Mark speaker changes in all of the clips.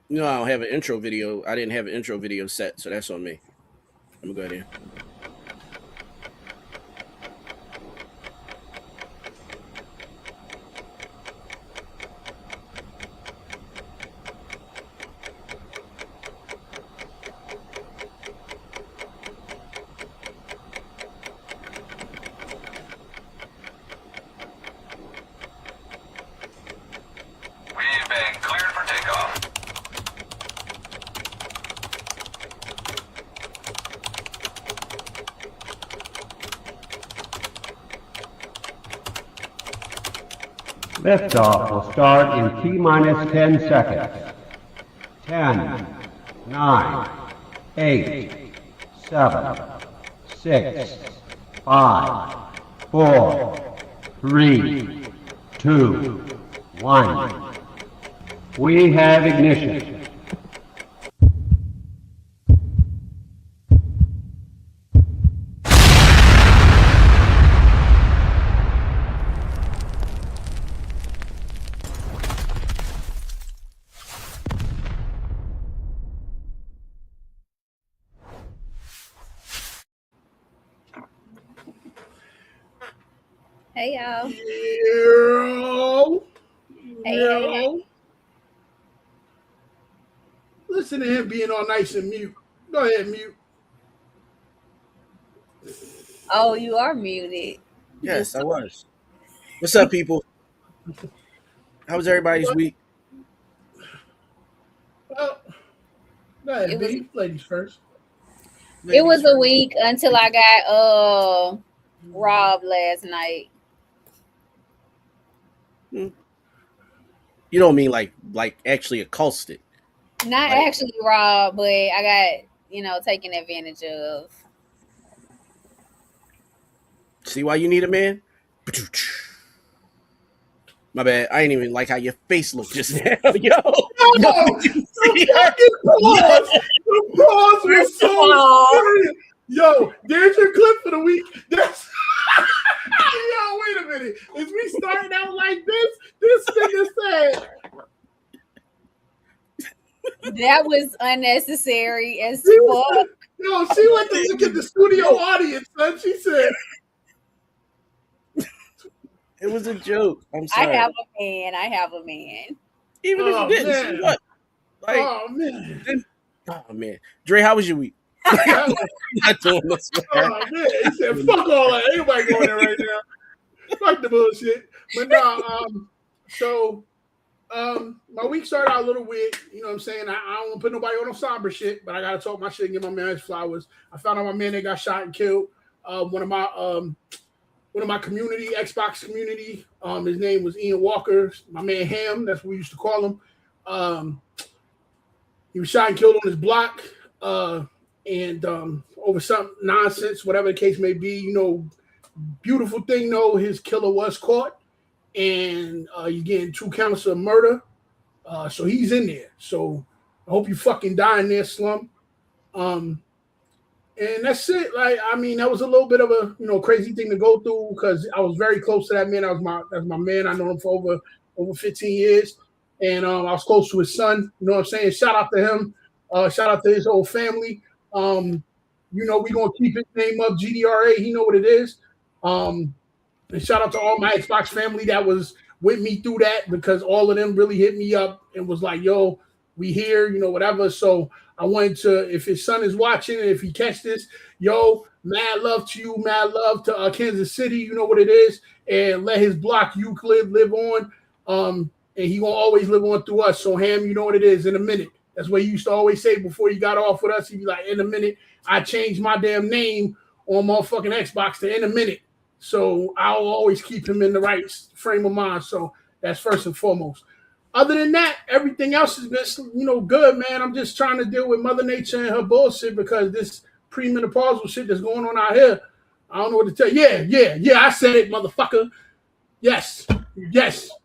Speaker 1: No, I don't have an intro video. I didn't have an intro video set, so that's on me. Let me go ahead here.
Speaker 2: We've been cleared for takeoff.
Speaker 3: Liftoff will start in T-minus 10 seconds. 10, 9, 8, 7, 6, 5, 4, 3, 2, 1. We have ignition.
Speaker 4: Hey y'all.
Speaker 5: Yo,
Speaker 4: Hey.
Speaker 5: Listen to him being all nice and mute. Go ahead, mute.
Speaker 4: Oh, you are muted.
Speaker 1: Yes, I was. What's up, people? How was everybody's week?
Speaker 5: Well, go ahead,
Speaker 4: It was
Speaker 5: B. Ladies first.
Speaker 4: it was a week until I got robbed last night.
Speaker 1: You don't mean like actually accosted?
Speaker 4: Not
Speaker 1: Like,
Speaker 4: actually robbed, but I got, taken advantage of.
Speaker 1: see why you need a man? My bad. I ain't even like how your face looked just now, yo.
Speaker 5: No, the fucking pause. The pause was so serious. Yo, there's your clip for the week. That's yo, wait a minute. Is we starting out like this? This nigga said
Speaker 4: That was unnecessary as
Speaker 5: she
Speaker 4: fuck.
Speaker 5: was, yo, she went to look at the studio audience, son. She said,
Speaker 1: It was a joke. I'm
Speaker 4: I
Speaker 1: sorry.
Speaker 4: have a man.
Speaker 1: Even if you
Speaker 5: oh
Speaker 1: didn't, so
Speaker 5: man.
Speaker 1: what? Like,
Speaker 5: Oh man.
Speaker 1: oh man, Dre, how was your week?
Speaker 5: That was,
Speaker 1: Not doing this. Man.
Speaker 5: oh man. He said, fuck all that. Anybody going there right now? Fuck the bullshit. But no, my week started out a little weird. You know what I'm saying? I don't want to put nobody on no somber shit, but I gotta talk my shit and give my man his flowers. I found out my man that got shot and killed. One of my community, Xbox community. His name was Ian Walker. My man Ham, that's what we used to call him. He was shot and killed on his block. And over some nonsense, whatever the case may be, beautiful thing though, his killer was caught, and he's getting 2 counts of murder. So he's in there. So I hope you fucking die in there, slum. And that's it. Like, I mean, that was a little bit of a crazy thing to go through because I was very close to that man. That's my man. I know him for over 15 years, and I was close to his son. You know what I'm saying? Shout out to him. Shout out to his whole family. We gonna keep his name up. GDRA. He know what it is. And shout out to all my Xbox family that was with me through that because all of them really hit me up and was like, "Yo, we here," whatever. So I wanted to, if his son is watching and if he catch this, yo, mad love to you, mad love to Kansas City. You know what it is, and let his block Euclid live on. And he gonna always live on through us. So Ham, you know what it is. In a minute. That's what he used to always say before he got off with us. He'd be like, "In a minute, I changed my damn name on motherfucking Xbox to in a minute." So I'll always keep him in the right frame of mind. So that's first and foremost. Other than that, everything else has been, good, man. I'm just trying to deal with Mother Nature and her bullshit because this premenopausal shit that's going on out here, I don't know what to tell you. Yeah, I said it, motherfucker. Yes.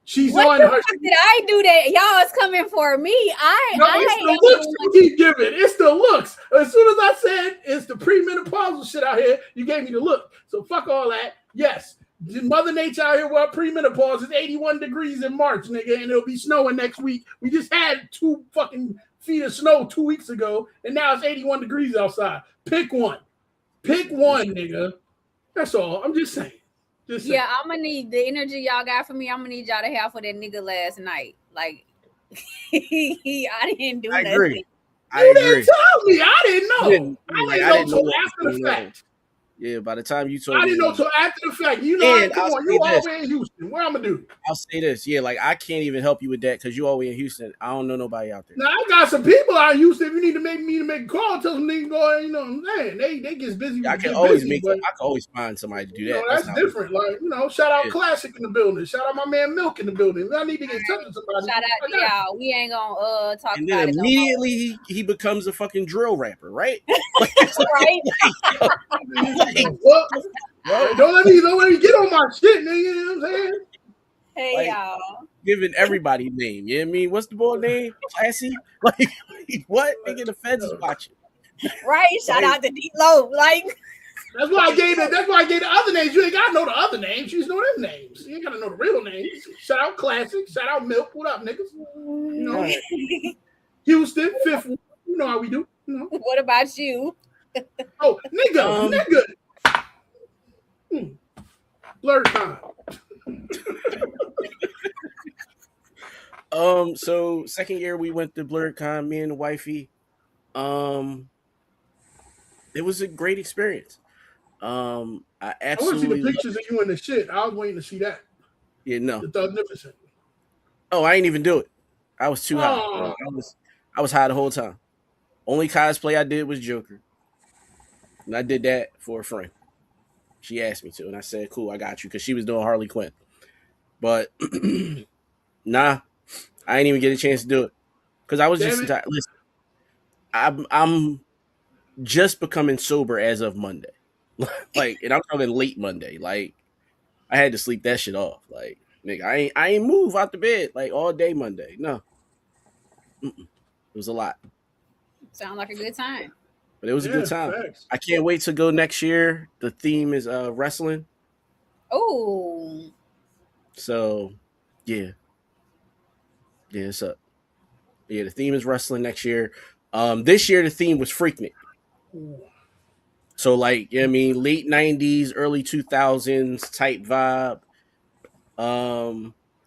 Speaker 5: She's
Speaker 4: What
Speaker 5: on
Speaker 4: the
Speaker 5: her.
Speaker 4: fuck did I do that? Y'all is coming for me.
Speaker 5: It's the looks you keep giving. It's the looks. As soon as I said it's the premenopausal shit out here, you gave me the look. So fuck all that. Yes. Mother Nature out here while premenopause is 81 degrees in March, nigga, and it'll be snowing next week. We just had 2 fucking feet of snow 2 weeks ago, and now it's 81 degrees outside. Pick one. Pick one, nigga. That's all. I'm just saying.
Speaker 4: Yeah, I'm gonna need the energy y'all got for me. I'm gonna need y'all to have for that nigga last night. Like, I didn't do
Speaker 1: I
Speaker 4: nothing.
Speaker 1: agree.
Speaker 5: You didn't tell me. I didn't know. I didn't know until
Speaker 1: what
Speaker 5: after
Speaker 1: was
Speaker 5: the
Speaker 1: going on.
Speaker 5: fact.
Speaker 1: Yeah, by the time you told
Speaker 5: I
Speaker 1: me,
Speaker 5: didn't know until after the fact. You know,
Speaker 1: And
Speaker 5: come
Speaker 1: I'll
Speaker 5: on,
Speaker 1: say
Speaker 5: you
Speaker 1: this.
Speaker 5: always in Houston. What I'm gonna do?
Speaker 1: I'll say this. Yeah, like I can't even help you with that because you always in Houston. I don't know nobody out there.
Speaker 5: Now I got some people out in Houston. If you need to make me to make a call, tell them they can go. You know what I'm saying? They get busy.
Speaker 1: I
Speaker 5: With
Speaker 1: can
Speaker 5: get
Speaker 1: always
Speaker 5: busy,
Speaker 1: make.
Speaker 5: but,
Speaker 1: I can always find somebody to do
Speaker 5: you know,
Speaker 1: that.
Speaker 5: that's
Speaker 1: not
Speaker 5: different. Like, you know, shout out
Speaker 1: Yeah.
Speaker 5: Classic in the building. Shout out my man Milk in the building. If I need to get in touch with somebody.
Speaker 4: Shout out to y'all. We ain't gonna talk
Speaker 1: And
Speaker 4: about
Speaker 1: then
Speaker 4: it no
Speaker 1: immediately he becomes a fucking drill rapper, right? Like,
Speaker 4: more. Right?
Speaker 5: What? Don't let me get on my shit, nigga. You know what I'm saying?
Speaker 4: Hey
Speaker 1: Like,
Speaker 4: y'all.
Speaker 1: giving everybody name. You know what I mean? What's the boy name? Classy? Like what? Nigga, the feds is watching.
Speaker 4: Right? Shout out to D-Lo. Like,
Speaker 5: That's why I gave the other names. You ain't gotta know the other names. You just know them names. You ain't gotta know the real names. Shout out Classic. Shout out Milk. What up, niggas? You know, Houston, fifth. You know how we do. You know.
Speaker 4: What about you?
Speaker 5: Oh, nigga. Blurred time.
Speaker 1: So second year we went to BlurredCon, me and the wifey. It was a great experience. I
Speaker 5: I want to see
Speaker 1: absolutely
Speaker 5: the pictures of you in the shit. I was waiting to see that.
Speaker 1: Yeah, no.
Speaker 5: The Thugnificent.
Speaker 1: Oh, I ain't even do it. I was too high.
Speaker 5: Oh.
Speaker 1: I was high the whole time. Only cosplay I did was Joker. And I did that for a friend. She asked me to, and I said, cool, I got you, because she was doing Harley Quinn. But nah, I ain't even get a chance to do it. Because I was listen, I'm just becoming sober as of Monday. Like, and I'm talking late Monday. Like, I had to sleep that shit off. Like, nigga, I ain't move out the bed like all day Monday. No. It was a lot.
Speaker 4: Sound like a good time.
Speaker 1: But it was a good time.
Speaker 5: Thanks.
Speaker 1: I can't wait to go next year. The theme is wrestling.
Speaker 4: Oh.
Speaker 1: So, yeah. Yeah, it's up. Yeah, the theme is wrestling next year. This year the theme was Freaknik. So, like, you know what I mean, late 90s, early 2000s type vibe.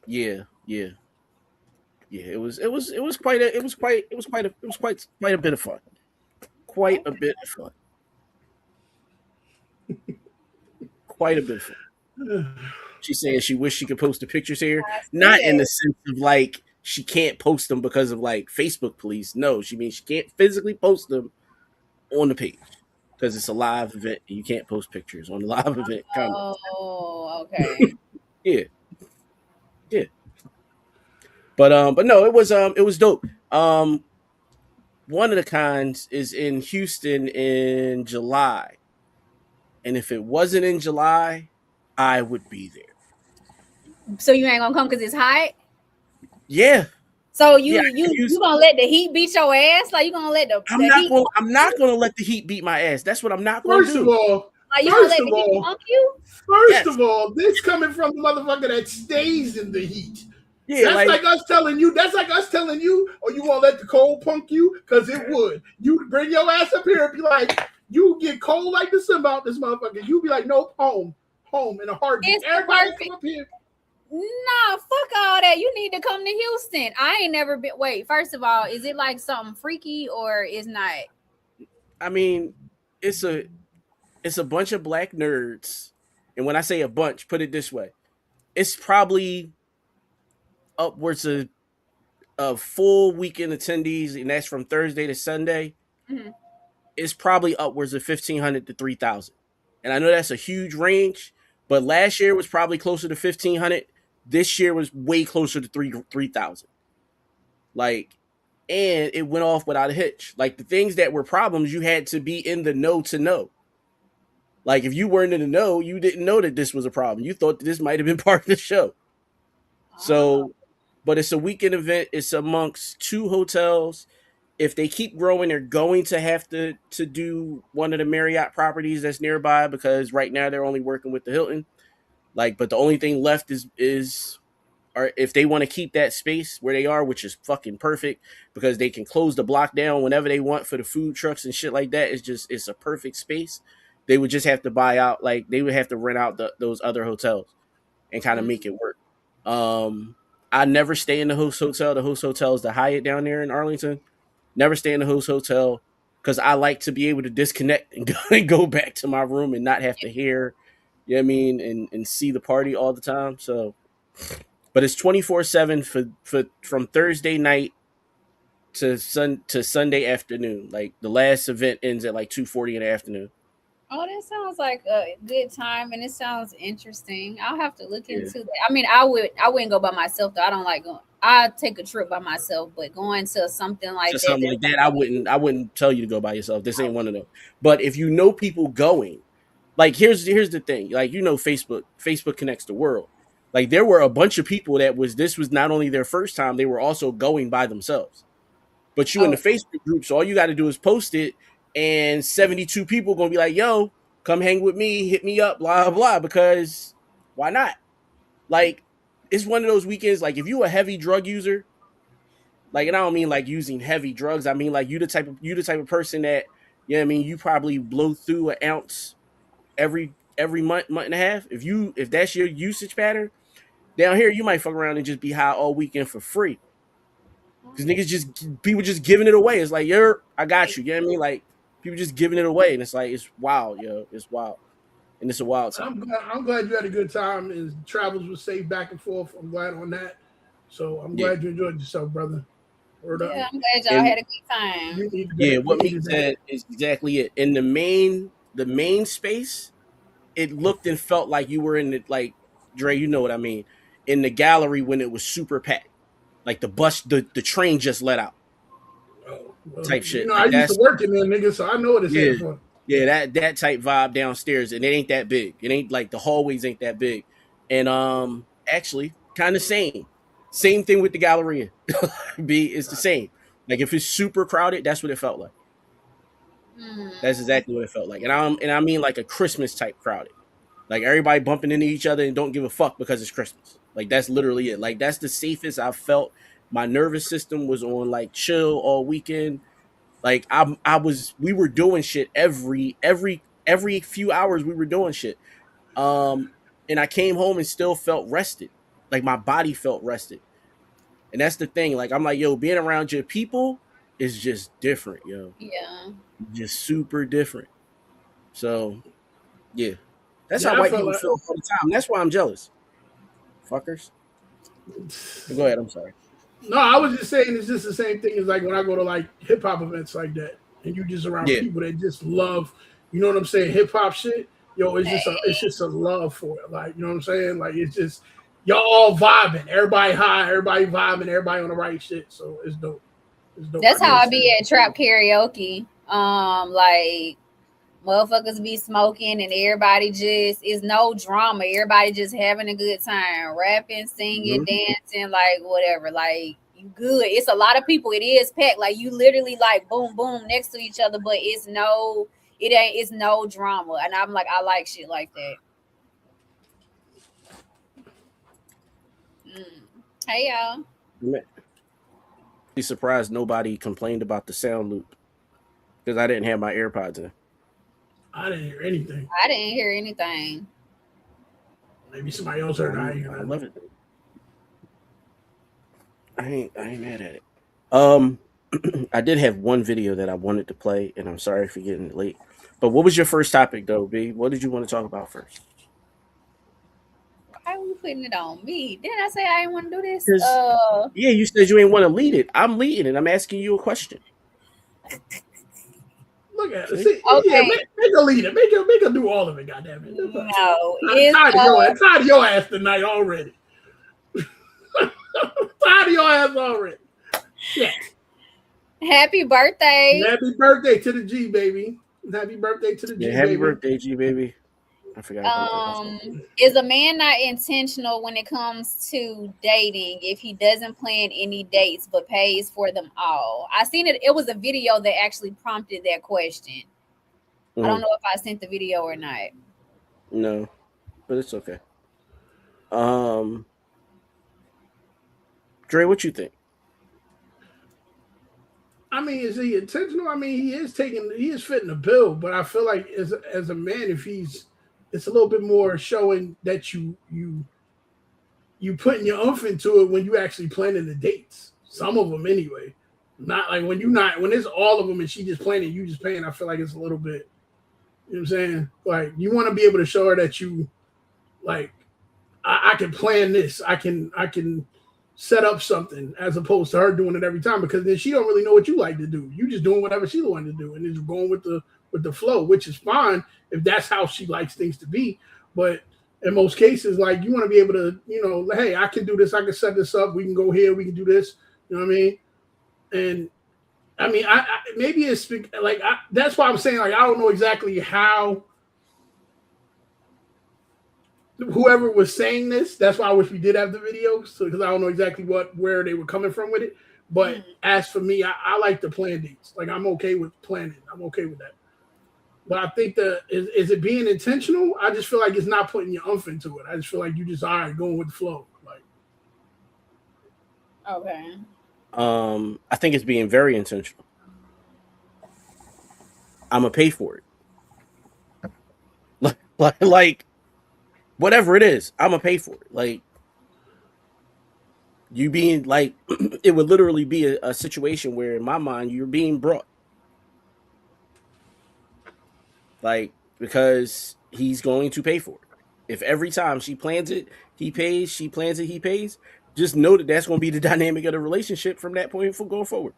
Speaker 1: Yeah. It was quite a bit of fun. Quite a bit of fun. Quite a bit of fun. She's saying she wished she could post the pictures here. Not in the sense of like she can't post them because of like Facebook police. No, she means she can't physically post them on the page because it's a live event and you can't post pictures on the live event.
Speaker 4: Oh, okay.
Speaker 1: Yeah. But no, it was dope. One of the cons is in Houston in July. And if it wasn't in July, I would be there.
Speaker 4: So you ain't gonna come because it's hot?
Speaker 1: Yeah.
Speaker 4: So you gonna let the heat beat your ass? Like you gonna let the heat?
Speaker 1: I'm not gonna let the heat beat my ass. That's what I'm not gonna do.
Speaker 5: First of all,
Speaker 4: like you gonna let the heat punk you?
Speaker 5: First of all, this coming from the motherfucker that stays in the heat.
Speaker 1: Yeah,
Speaker 5: that's like us telling you. That's like us telling you, or you won't let the cold punk you, because it would. You bring your ass up here and be like, you get cold like December out this motherfucker. You be like, nope, home in a heartbeat. Everybody come up here.
Speaker 4: Nah, fuck all that. You need to come to Houston. I ain't never been. Wait, first of all, is it like something freaky or is not?
Speaker 1: I mean, it's a bunch of black nerds, and when I say a bunch, put it this way: it's probably upwards of full weekend attendees, and that's from Thursday to Sunday. Mm-hmm. It's probably upwards of 1,500 to 3,000, and I know that's a huge range. But last year was probably closer to 1,500. This year was way closer to 3,000. Like, and it went off without a hitch. Like the things that were problems, you had to be in the know to know. Like if you weren't in the know, you didn't know that this was a problem. You thought that this might have been part of the show. So, but it's a weekend event. It's amongst 2 hotels. If they keep growing, they're going to have to do one of the Marriott properties that's nearby because right now they're only working with the Hilton. Like, but the only thing left is or if they want to keep that space where they are, which is fucking perfect because they can close the block down whenever they want for the food trucks and shit like that. It's a perfect space. They would just have to buy out, like they would have to rent out those other hotels and kind of
Speaker 4: Mm.
Speaker 1: make it work. Um, I never stay in the host hotel. The host hotel is the Hyatt down there in Arlington. Never stay in the host hotel because I like to be able to disconnect and go back to my room and not have to hear, you know what I mean, and see the party all the time. So, but it's 24/7 for from Thursday night to Sunday afternoon. Like the last event ends at like 2:40 in the afternoon.
Speaker 4: Oh, that sounds like a good time, and it sounds interesting. I'll have to look
Speaker 1: Yeah.
Speaker 4: into that. I mean, I wouldn't go by myself though. I don't like going. I take a trip by myself, but going to something
Speaker 1: To
Speaker 4: like that,
Speaker 1: something
Speaker 4: that's
Speaker 1: like
Speaker 4: like
Speaker 1: that, I wouldn't tell you to go by yourself. This ain't one of them. But if you know people going, like here's the thing, like Facebook connects the world. Like there were a bunch of people that was this was not only their first time, they were also going by themselves. But you in the
Speaker 4: oh,
Speaker 1: Facebook group, so all you got to do is post it, and 72 people gonna be like, "Yo, come hang with me, hit me up, blah blah." Because why not? Like it's one of those weekends. Like if you a heavy drug user, like, and I don't mean like using heavy drugs. I mean like you the type of person that, you know what I mean, you probably blow through an ounce every month and a half. If that's your usage pattern, down here you might fuck around and just be high all weekend for free. Because niggas just people just giving it away. It's like, I got you. You know what I mean? Like people just giving it away, and it's like it's wild, yo. It's wild, and it's a wild time.
Speaker 5: I'm glad you had a good time and travels were safe back and forth. I'm glad on that. So I'm
Speaker 1: Yeah,
Speaker 5: glad you enjoyed yourself, brother. Word up.
Speaker 4: yeah, I'm glad y'all
Speaker 1: and
Speaker 4: had a good time.
Speaker 5: You needed
Speaker 1: yeah,
Speaker 5: that. You
Speaker 1: what me
Speaker 5: needed that.
Speaker 1: said is exactly it. In the main space, it looked and felt like you were in the, like, Dre, you know what I mean, in the gallery when it was super packed, like the train just let out
Speaker 5: Oh, well,
Speaker 1: type shit.
Speaker 5: I
Speaker 1: Like
Speaker 5: used to
Speaker 1: that's
Speaker 5: work in there, nigga, so I know what it's
Speaker 1: yeah,
Speaker 5: here for.
Speaker 1: yeah, that type vibe downstairs, and it ain't that big. It ain't like the hallways ain't that big, and actually kind of same thing with the Galleria. B it's the same. Like if it's super crowded, that's what it felt like. That's
Speaker 4: Mm,
Speaker 1: exactly what it felt like, and I mean like a Christmas type crowded. Like everybody bumping into each other and don't give a fuck because it's Christmas. Like that's literally it. Like that's the safest I've felt. My nervous system was on like chill all weekend. Like we were doing shit every few hours we were doing shit. And I came home and still felt rested. Like my body felt rested. And that's the thing. Like I'm like, yo, being around your people is just different, yo.
Speaker 4: yeah,
Speaker 1: Just super different. So yeah. That's how
Speaker 5: Yeah, I
Speaker 1: white
Speaker 5: felt
Speaker 1: people
Speaker 5: like
Speaker 1: feel all the time. That's why I'm jealous. Fuckers. But go ahead, I'm sorry.
Speaker 5: no, I was just saying it's just the same thing as like when I go to like hip hop events like that, and you just around
Speaker 1: Yeah.
Speaker 5: people that just love, you know what I'm saying, hip hop shit. Yo, it's just a love for it. Like, you know what I'm saying? Like it's just y'all all vibing, everybody high, everybody vibing, everybody on the right shit. So it's dope. It's dope. I
Speaker 4: that's
Speaker 5: can
Speaker 4: how I
Speaker 5: understand.
Speaker 4: be at trap karaoke. Like motherfuckers be smoking and everybody just is no drama. Everybody just having a good time, rapping, singing,
Speaker 1: Mhm.
Speaker 4: dancing, like whatever. Like you good. It's a lot of people. It is packed. Like you literally like boom boom next to each other, but it's no drama. And I'm like, I like shit like that. Mm. Hey y'all.
Speaker 1: Be surprised nobody complained about the sound loop because I didn't have my AirPods in.
Speaker 5: I didn't hear anything.
Speaker 4: I didn't hear anything.
Speaker 5: Maybe somebody else heard. I ain't
Speaker 1: I
Speaker 5: hear
Speaker 1: love it. I ain't mad at it. Um, I did have one video that I wanted to play, and I'm sorry for getting it late. But what was your first topic, though, B? What did you want to talk about first?
Speaker 4: Why are we putting it on me? Didn't I say I didn't want to do this?
Speaker 1: Because yeah, you said you ain't want to lead it. I'm leading it. I'm asking you a question.
Speaker 5: Look at it.
Speaker 1: See?
Speaker 5: See, yeah,
Speaker 4: Okay.
Speaker 5: make her lead it. Make her do all of it. Goddamn it.
Speaker 4: No,
Speaker 5: I'm
Speaker 4: it's
Speaker 5: tired of your ass tonight already. Tired of your ass already. Shit.
Speaker 4: happy birthday.
Speaker 5: Happy birthday to the G baby. Happy birthday to the
Speaker 1: Yeah,
Speaker 5: G
Speaker 1: happy
Speaker 5: baby.
Speaker 1: birthday, G baby. I forgot about that. That's right.
Speaker 4: Is a man not intentional when it comes to dating if he doesn't plan any dates but pays for them all? I seen it. It was a video that actually prompted that question. I don't
Speaker 1: Mhm.
Speaker 4: know if I sent the video or not.
Speaker 1: No, but it's okay. Um, Dre, what you think?
Speaker 5: I mean, is he intentional? I mean, he is fitting the bill, but I feel like as a man, if he's, it's a little bit more showing that you putting your oomph into it when you actually planning the dates. Some of them anyway. Not like when it's all of them and she just planning, you just paying. I feel like it's a little bit. You know what I'm saying? Like you want to be able to show her that you like I can plan this. I can set up something as opposed to her doing it every time because then she don't really know what you like to do. You just doing whatever she wanted to do and just going with the flow, which is fine if that's how she likes things to be. But in most cases, like you want to be able to, hey, I can do this. I can set this up. We can go here. We can do this. You know what I mean? And I mean, I maybe it's like that's why I'm saying like I don't know exactly how whoever was saying this. That's why I wish we did have the videos because I don't know exactly where they were coming from with it. But as for me, I like to plan dates. Like I'm okay with planning. I'm okay with that. But I think is it being intentional? I just feel like it's not putting your oomph into it. I just feel like you just all right going with the flow. Like
Speaker 4: Okay.
Speaker 1: I think it's being very intentional. I'm gonna pay for it. Like whatever it is, I'm gonna pay for it. Like you being like, it would literally be a situation where, in my mind, you're being brought. Like because he's going to pay for it. If every time she plans it, he pays. She plans it, he pays. Just know that that's going to be the dynamic of the relationship from that point for going forward.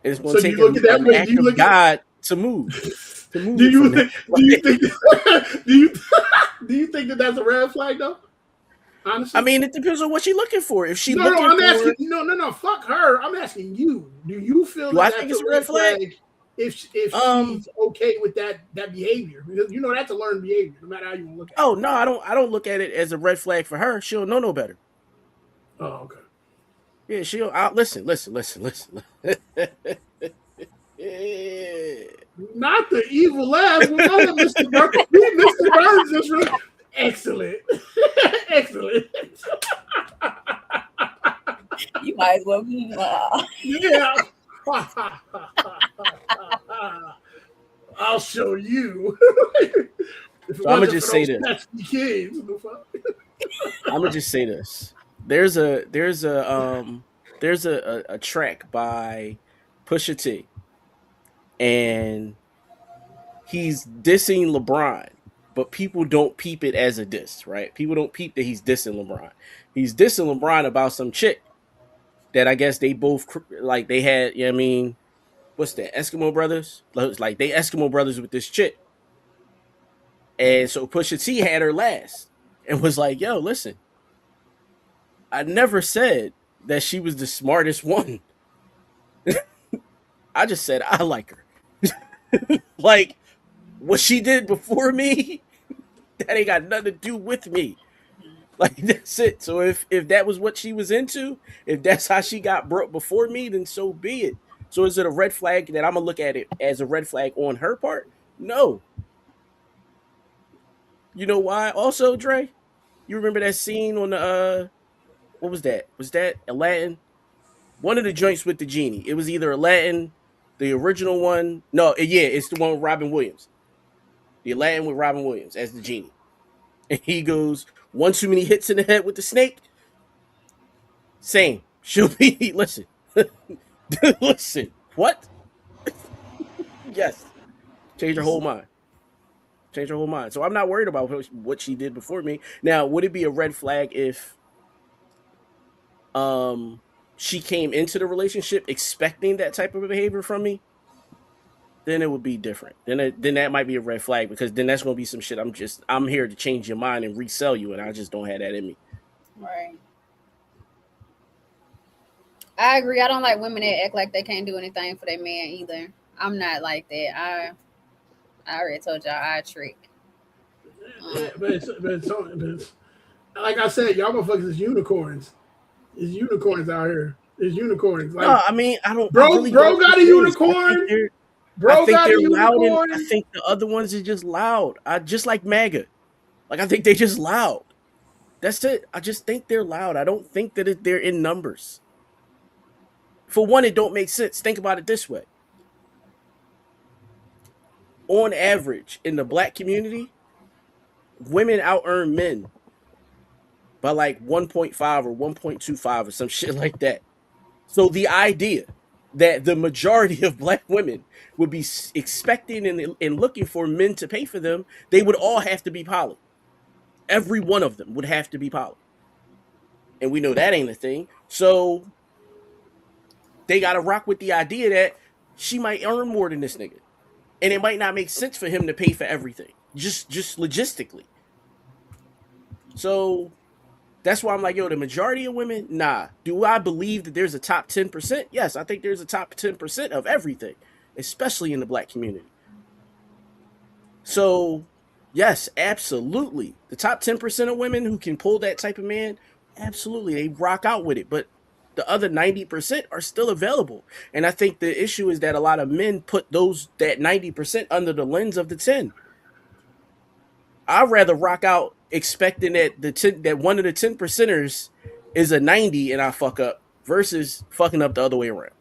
Speaker 1: And it's going
Speaker 5: so,
Speaker 1: to
Speaker 5: do
Speaker 1: take
Speaker 5: you look at that
Speaker 1: an
Speaker 5: way?
Speaker 1: act
Speaker 5: Do you
Speaker 1: of
Speaker 5: look at
Speaker 1: God to move.
Speaker 5: do you
Speaker 1: From
Speaker 5: think
Speaker 1: that.
Speaker 5: do you think do you think that that's a red flag though?
Speaker 1: I
Speaker 5: Honestly,
Speaker 1: mean, it depends on what she's looking for. If she's
Speaker 5: no.
Speaker 1: looking
Speaker 5: I'm
Speaker 1: for,
Speaker 5: asking no. Fuck her. I'm asking you. Do you feel
Speaker 1: do
Speaker 5: that
Speaker 1: I think
Speaker 5: that's
Speaker 1: it's
Speaker 5: a
Speaker 1: a red
Speaker 5: red
Speaker 1: flag?
Speaker 5: flag if
Speaker 1: Um.
Speaker 5: she's okay with that behavior? Because that's a learned behavior, no matter how you want to look at it.
Speaker 1: Oh no, I don't look at it as a red flag for her. She'll know no better.
Speaker 5: Oh, okay.
Speaker 1: Yeah, she'll. Listen. Yeah.
Speaker 5: Not the evil laugh. Well, go ahead, Mr. Burns. Mr. Burns is really excellent. Excellent.
Speaker 4: You might as well be.
Speaker 5: Yeah. I'll show you. If it
Speaker 1: So I'm gonna
Speaker 5: wasn't
Speaker 1: just
Speaker 5: for
Speaker 1: say
Speaker 5: those
Speaker 1: this.
Speaker 5: pesky kids. What the fuck?
Speaker 1: I'm gonna just say this. There's a track by Pusha T, and he's dissing LeBron, but people don't peep it as a diss, right? People don't peep that he's dissing LeBron. He's dissing LeBron about some chick that I guess they both like they had. You know what I mean, what's that? Eskimo brothers. Like they Eskimo brothers with this chick, and so Pusha T had her last and was like, "Yo, listen, I never said that she was the smartest one. I just said I like her. Like what she did before me, that ain't got nothing to do with me. Like that's it. So if that was what she was into, if that's how she got brought before me, then so be it. So is it a red flag that I'm gonna look at it as a red flag on her part? No. You know why? Also, Dre, you remember that scene on the what was that? Was that Aladdin? One of the joints with the genie. It was either Aladdin, the original one. No, yeah, it's the one with Robin Williams. The Aladdin with Robin Williams as the genie. And he goes, one too many hits in the head with the snake. Same. She'll be listen. Listen. What? Yes. Change her whole mind. Change her whole mind. So I'm not worried about what she did before me. Now, would it be a red flag if she came into the relationship expecting that type of behavior from me? Then it would be different. Then that might be a red flag because then that's gonna be some shit. I'm here to change your mind and resell you, and I just don't have that in me.
Speaker 4: Right. I agree. I don't like women that act like they can't do anything for their man either. I'm not like that. I already told y'all I trick.
Speaker 5: Yeah, but it's like I said, y'all motherfuckers is unicorns. There's unicorns out here. There's unicorns. Like,
Speaker 1: No, I mean I don't.
Speaker 5: bro,
Speaker 1: I really
Speaker 5: bro
Speaker 1: don't
Speaker 5: got a
Speaker 1: think
Speaker 5: unicorn.
Speaker 1: I
Speaker 5: Bro
Speaker 1: think
Speaker 5: got
Speaker 1: they're
Speaker 5: a
Speaker 1: loud, and
Speaker 5: unicorn.
Speaker 1: I think the other ones are just loud. I just like MAGA. Like I think they just loud. That's it. I just think they're loud. I don't think that they're in numbers. For one, it don't make sense. Think about it this way. On average, in the black community, women out earn men by like 1.5 or 1.25 or some shit like that. So the idea that the majority of black women would be expecting and looking for men to pay for them, they would all have to be poly. Every one of them would have to be poly. And we know that ain't a thing. So they got to rock with the idea that she might earn more than this nigga. And it might not make sense for him to pay for everything, just logistically. So that's why I'm like, yo, the majority of women, nah. Do I believe that there's a top 10%? Yes, I think there's a top 10% of everything, especially in the black community. So, yes, absolutely. The top 10% of women who can pull that type of man, absolutely, they rock out with it. But the other 90% are still available. And I think the issue is that a lot of men put that 90% under the lens of the 10. I'd rather rock out expecting that that one of the 10 percenters is a 90 and I fuck up versus fucking up the other way around.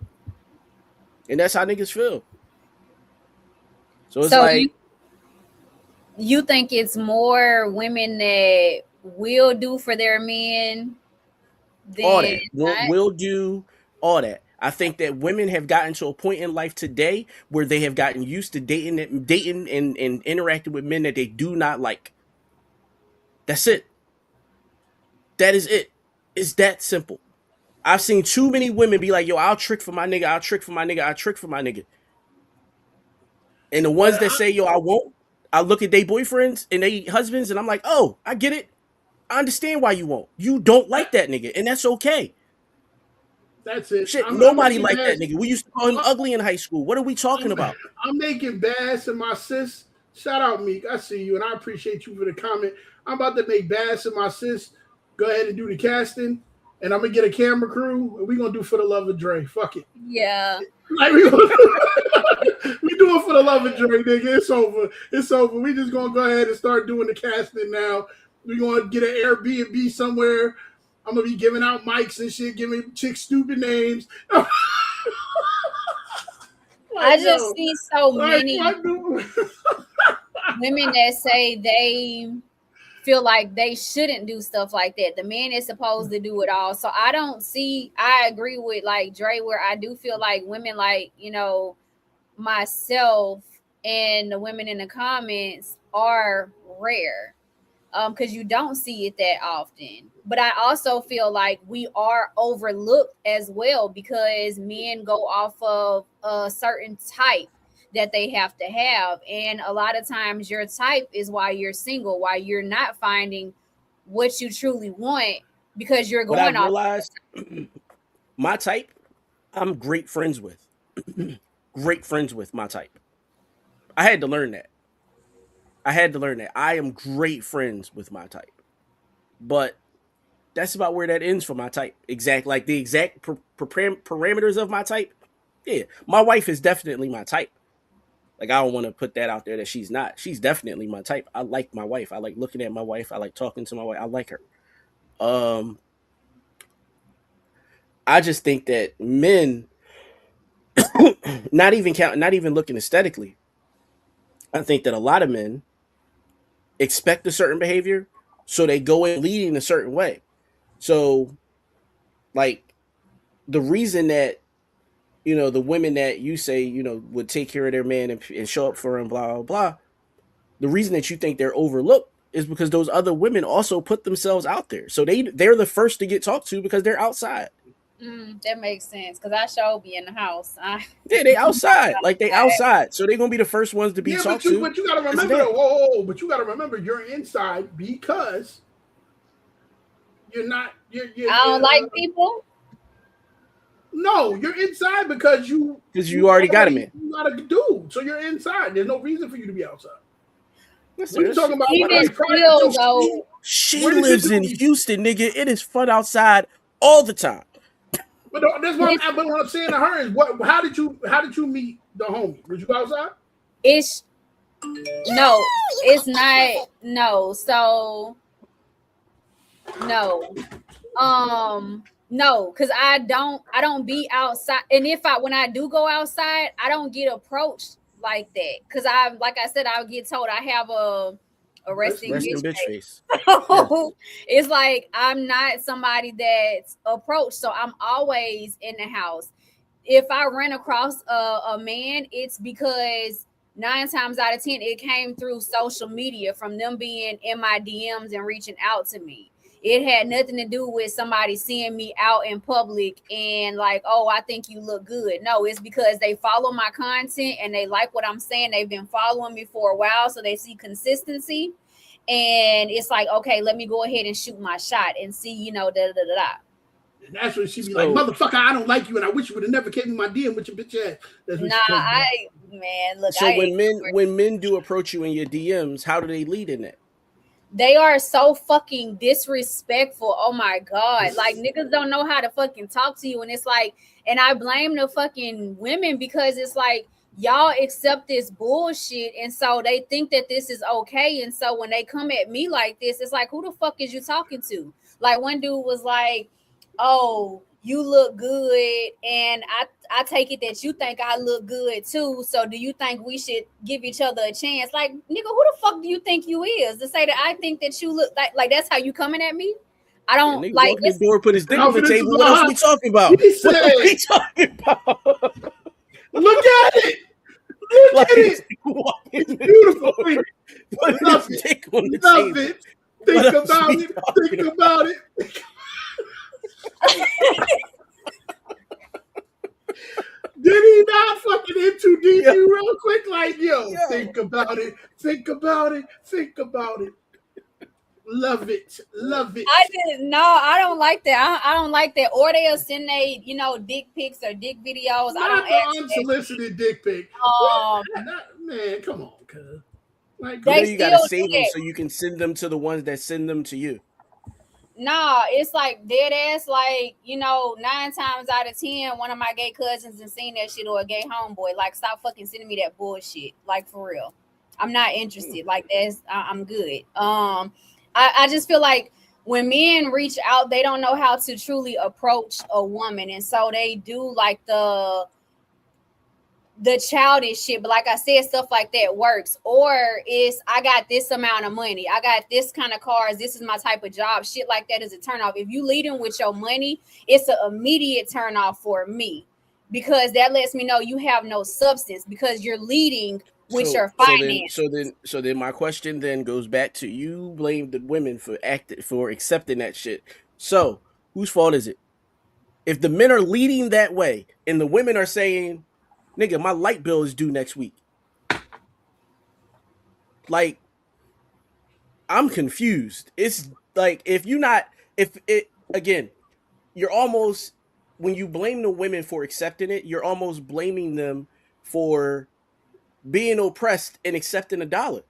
Speaker 1: And that's how niggas feel. So it's
Speaker 4: So
Speaker 1: like
Speaker 4: you think it's more women that will do for their men
Speaker 1: all
Speaker 4: than
Speaker 1: that. Will do all that. I think that women have gotten to a point in life today where they have gotten used to dating and interacting with men that they do not like. That's it. That is it. It's that simple. I've seen too many women be like, yo, I'll trick for my nigga, I'll trick for my nigga, I'll trick for my nigga. And the ones
Speaker 5: But
Speaker 1: that say, yo, I won't, I look at their boyfriends and they husbands and I'm like, oh, I get it. I understand why you won't. You don't like that nigga, and that's okay.
Speaker 5: that's it.
Speaker 1: Shit,
Speaker 5: I'm
Speaker 1: nobody
Speaker 5: making
Speaker 1: liked that
Speaker 5: bass.
Speaker 1: nigga. We used to call him ugly in high school. What are we talking
Speaker 5: I'm,
Speaker 1: about?
Speaker 5: I'm making Bass and my sis. Shout out Meek. I see you, and I appreciate you for the comment. I'm about to make Bass and my sis go ahead and do the casting, and I'm gonna get a camera crew, and we're gonna do For the Love of Dre. Fuck it.
Speaker 4: yeah.
Speaker 5: Like we do it for the love of Dre, nigga. It's over. It's over. We just gonna go ahead and start doing the casting now. We gonna get an Airbnb somewhere. I'm gonna be giving out mics and shit, giving chicks stupid names.
Speaker 4: I
Speaker 5: Like,
Speaker 4: just
Speaker 5: yo,
Speaker 4: see so
Speaker 5: like
Speaker 4: many
Speaker 5: what do
Speaker 4: women that say they feel like they shouldn't do stuff like that. The man is supposed to do it all. So I agree with like Dre, where I do feel like women like, myself and the women in the comments are rare. Because you don't see it that often. But I also feel like we are overlooked as well because men go off of a certain type that they have to have. And a lot of times your type is why you're single, why you're not finding what you truly want because you're
Speaker 1: What I've
Speaker 4: going off.
Speaker 1: realized, my type, I'm great friends with. Great friends with my type. I had to learn that. I am great friends with my type. But that's about where that ends for my type. Like the exact parameters of my type. Yeah, my wife is definitely my type. Like I don't want to put that out there that she's not. She's definitely my type. I like my wife. I like looking at my wife. I like talking to my wife. I like her. Um, I just think that men, not even looking aesthetically. I think that a lot of men expect a certain behavior, so they go in leading a certain way. So, like the reason that the women that you say would take care of their man and show up for him, blah blah blah. The reason that you think they're overlooked is because those other women also put themselves out there. So they're the first to get talked to because they're outside.
Speaker 4: That makes sense because I sure be in the house.
Speaker 1: Yeah, they outside. Like they outside. So they're gonna be the first ones to be
Speaker 5: Yeah,
Speaker 1: talked to.
Speaker 5: but you gotta remember though, but you gotta remember you're inside because you're not
Speaker 4: I don't like people.
Speaker 5: No, you're inside because
Speaker 1: you already got a man.
Speaker 5: You got a dude, so you're inside. There's no reason for you to be outside.
Speaker 1: What
Speaker 5: are you talking about?
Speaker 4: Even still, though,
Speaker 1: she lives in Houston, nigga. It is fun outside all the time.
Speaker 5: But that's what I'm saying to her is what? How did you meet the homie? Did you go outside?
Speaker 4: It's not. No, so No. No, because I don't be outside. And when I do go outside, I don't get approached like that. Cause like I said, I'll get told I have a resting
Speaker 1: Resting
Speaker 4: bitch
Speaker 1: bitch
Speaker 4: face.
Speaker 1: face. Yeah.
Speaker 4: So it's like I'm not somebody that's approached. So I'm always in the house. If I run across a man, it's because 9 times out of 10 it came through social media from them being in my DMs and reaching out to me. It had nothing to do with somebody seeing me out in public and like, oh, I think you look good. No, it's because they follow my content and they like what I'm saying. They've been following me for a while, so they see consistency. And it's like, okay, let me go ahead and shoot my shot and see, da da da da.
Speaker 5: And that's when she be like,
Speaker 1: So
Speaker 5: "Motherfucker, I don't like you, and I wish you would have never came in my DM with your bitch ass." That's what
Speaker 4: Nah,
Speaker 5: she tells me.
Speaker 4: man, look,
Speaker 1: so when men do approach you in your DMs, how do they lead in that?
Speaker 4: they are so fucking disrespectful. Oh my god. Like niggas don't know how to fucking talk to you. And it's like, and I blame the fucking women because it's like y'all accept this bullshit and so they think that this is okay. And so when they come at me like this, it's like, who the fuck is you talking to? Like one dude was like, oh, you look good, and I take it that you think I look good too. So do you think we should give each other a chance? Like, nigga, who the fuck do you think you is to say that I think that you look like that's how you coming at me? I
Speaker 1: Yeah,
Speaker 4: don't
Speaker 1: nigga
Speaker 4: like
Speaker 1: walk in the
Speaker 4: it's
Speaker 1: door, put his dick on the
Speaker 5: Confidence is
Speaker 1: table. What else
Speaker 5: high.
Speaker 1: we talking about?
Speaker 5: He
Speaker 1: What else we
Speaker 5: said,
Speaker 1: talking about?
Speaker 5: "Look at it, look
Speaker 1: Like
Speaker 5: at
Speaker 1: this
Speaker 5: it.
Speaker 1: nigga walk in
Speaker 5: It's
Speaker 1: the
Speaker 5: beautiful.
Speaker 1: door, put
Speaker 5: Love
Speaker 1: his
Speaker 5: it,
Speaker 1: dick on the
Speaker 5: love
Speaker 1: table.
Speaker 5: it.
Speaker 1: What
Speaker 5: Think
Speaker 1: else
Speaker 5: about
Speaker 1: we
Speaker 5: it.
Speaker 1: talking
Speaker 5: Think
Speaker 1: about?
Speaker 5: about it." Did he not fucking in too deep
Speaker 1: Yo,
Speaker 5: you real quick? Like, yo,
Speaker 1: yo.
Speaker 5: think about it, think about it, think about it. Love it, love it.
Speaker 4: I didn't know. I don't like that. I don't like that. Or they'll send they, dick pics or dick videos. I don't
Speaker 5: Not the
Speaker 4: ask for that shit.
Speaker 5: unsolicited dick pic. What?
Speaker 4: Um,
Speaker 5: Man, come on, cuz. Like,
Speaker 1: You
Speaker 5: come
Speaker 1: know
Speaker 4: they
Speaker 5: on.
Speaker 1: you gotta
Speaker 4: still do
Speaker 1: save them
Speaker 4: that.
Speaker 1: so you can send them to the ones that send them to you.
Speaker 4: Nah, it's like dead ass, like, 9 times out of 10, one of my gay cousins and seen that shit or a gay homeboy. Like, stop fucking sending me that bullshit. Like, for real. I'm not interested. Like, I'm good. I just feel like when men reach out, they don't know how to truly approach a woman. And so they do like the childish shit, but like I said, stuff like that works. Or it's I got this amount of money, I got this kind of cars, this is my type of job. Shit like that is a turn off. If you leading with your money, it's an immediate turn off for me because that lets me know you have no substance because you're leading with
Speaker 1: So
Speaker 4: your
Speaker 1: so then
Speaker 4: finance.
Speaker 1: so then so then my question then goes back to you blame the women for accepting that shit. So whose fault is it? If the men are leading that way and the women are saying, nigga, my light bill is due next week. Like, I'm confused. It's like if you not if it again, you're almost when you blame the women for accepting it, you're almost blaming them for being oppressed and accepting a dollar.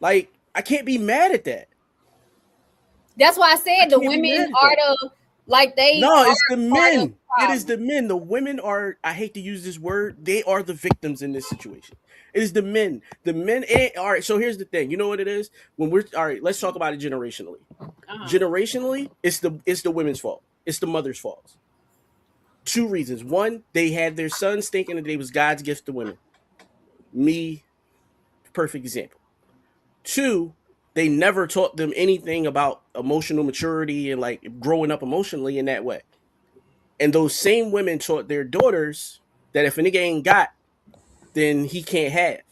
Speaker 1: Like, I can't be mad at that.
Speaker 4: That's why I
Speaker 1: I
Speaker 4: said the
Speaker 1: can't be
Speaker 4: women
Speaker 1: mad at
Speaker 4: are
Speaker 1: that.
Speaker 4: the like they
Speaker 1: No, it's the
Speaker 4: are part of
Speaker 1: men.
Speaker 4: the
Speaker 1: It is
Speaker 4: problem.
Speaker 1: the men. The women are, I hate to use this word, they are the victims in this situation. It is the men. The men, all right, so here's the thing. You know what it is? When we're, all right, let's talk about it generationally.
Speaker 4: Uh-huh.
Speaker 1: Generationally, it's the women's fault. It's the mother's fault. Two reasons. One, they had their sons thinking that they was God's gift to women. Me, perfect example. Two, they never taught them anything about emotional maturity and like growing up emotionally in that way. And those same women taught their daughters that if a nigga ain't got, then he can't have.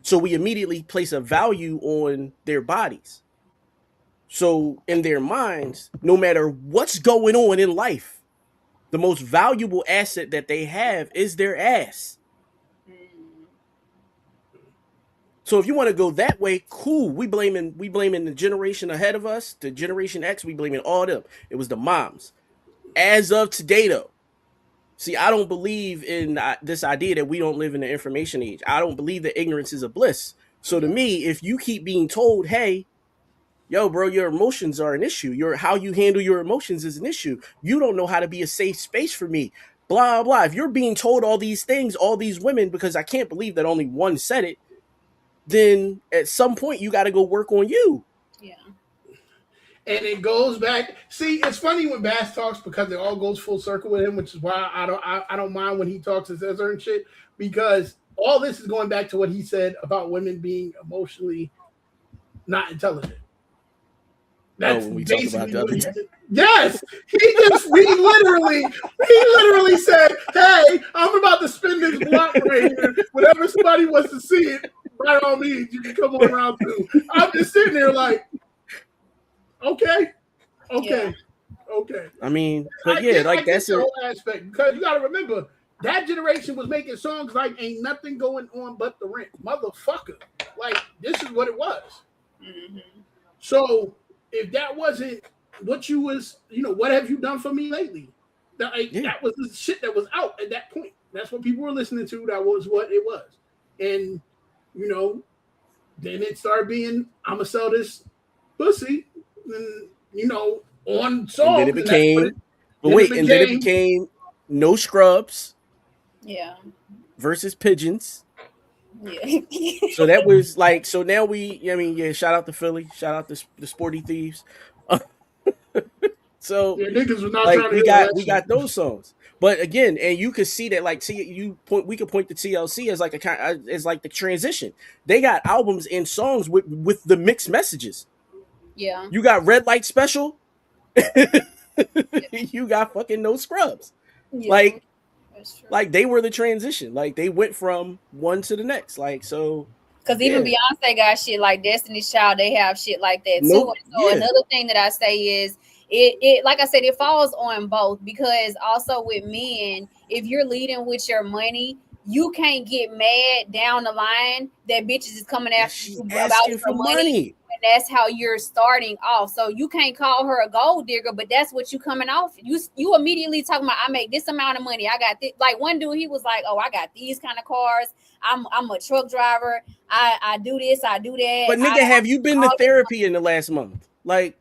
Speaker 1: So we immediately place a value on their bodies. So in their minds, no matter what's going on in life, the most valuable asset that they have is their ass.
Speaker 4: Mm.
Speaker 1: So if you want to go that way, cool. We blaming the generation ahead of us, the generation X. We blaming all them. It was the moms. As of today, though, see, I don't believe in this idea that we don't live in the information age. I don't believe that ignorance is a bliss. So to
Speaker 4: Yeah.
Speaker 1: me, if you keep being told, "Hey, yo, bro, your emotions are an issue. Your how you handle your emotions is an issue. You don't know how to be a safe space for me." Blah blah. If you're being told all these things, all these women, because I can't believe that only one said it, then at some point you got to go work on you.
Speaker 4: Yeah.
Speaker 5: And it goes back. See, it's funny when Bass talks because it all goes full circle with him, which is why I don't mind when he talks and says certain shit because all this is going back to what he said about women being emotionally not intelligent. That's
Speaker 1: when we talk about
Speaker 5: basically
Speaker 1: the
Speaker 5: what
Speaker 1: other
Speaker 5: he did. Yes, he literally said, "Hey, I'm about to spin this block right here. Whenever somebody wants to see it, by all means, you can come on around too." I'm just sitting there like, okay.
Speaker 4: Yeah.
Speaker 5: Okay.
Speaker 1: I mean, but yeah,
Speaker 5: I
Speaker 1: like
Speaker 5: get
Speaker 1: that's
Speaker 5: the
Speaker 1: a
Speaker 5: whole aspect because you got to remember that generation was making songs like "Ain't Nothing Going On But the Rent," motherfucker. Like this is what it was.
Speaker 4: Mm-hmm.
Speaker 5: So if that wasn't what you was, what have you done for me lately?
Speaker 1: yeah.
Speaker 5: That was the shit that was out at that point. That's what people were listening to. That was what it was, and you know, then it started being I'ma sell this pussy, and on
Speaker 1: And then it
Speaker 5: songs, and that's what it.
Speaker 1: became, but
Speaker 5: Then it
Speaker 1: wait, and then it
Speaker 5: became.
Speaker 1: became no scrubs
Speaker 4: Yeah.
Speaker 1: versus pigeons.
Speaker 4: Yeah.
Speaker 1: So that was like, so now I mean, yeah, shout out to Philly, shout out to the Sporty Thieves. So
Speaker 5: Yeah, niggas was not
Speaker 1: like
Speaker 5: trying to hear all that
Speaker 1: we
Speaker 5: shit.
Speaker 1: got those songs, but again, and you could see that like we could point to TLC as like as like the transition. They got albums and songs with the mixed messages.
Speaker 4: Yeah.
Speaker 1: You got Red Light Special,
Speaker 4: Yeah.
Speaker 1: you got fucking No Scrubs.
Speaker 4: Yeah.
Speaker 1: Like
Speaker 4: That's true.
Speaker 1: like they were the transition. Like they went from one to the next. Like so,
Speaker 4: Because even
Speaker 1: yeah.
Speaker 4: Beyonce got shit like Destiny's Child, they have shit like that too.
Speaker 1: Nope.
Speaker 4: And so
Speaker 1: Yeah.
Speaker 4: another thing that I say is it like I said, it falls on both because also with men, if you're leading with your money, you can't get mad down the line that bitches is coming
Speaker 1: That
Speaker 4: after
Speaker 1: she's
Speaker 4: you about
Speaker 1: asking for
Speaker 4: your money.
Speaker 1: money.
Speaker 4: And that's how you're starting off. So you can't call her a gold digger, but that's what you coming off. You immediately talking about I make this amount of money. I got this. Like one dude, he was like, "Oh, I got these kind of cars. I'm a truck driver. I do this, I do that.
Speaker 1: But nigga,
Speaker 4: I
Speaker 1: have you been to
Speaker 4: all this
Speaker 1: therapy in the last month? Like,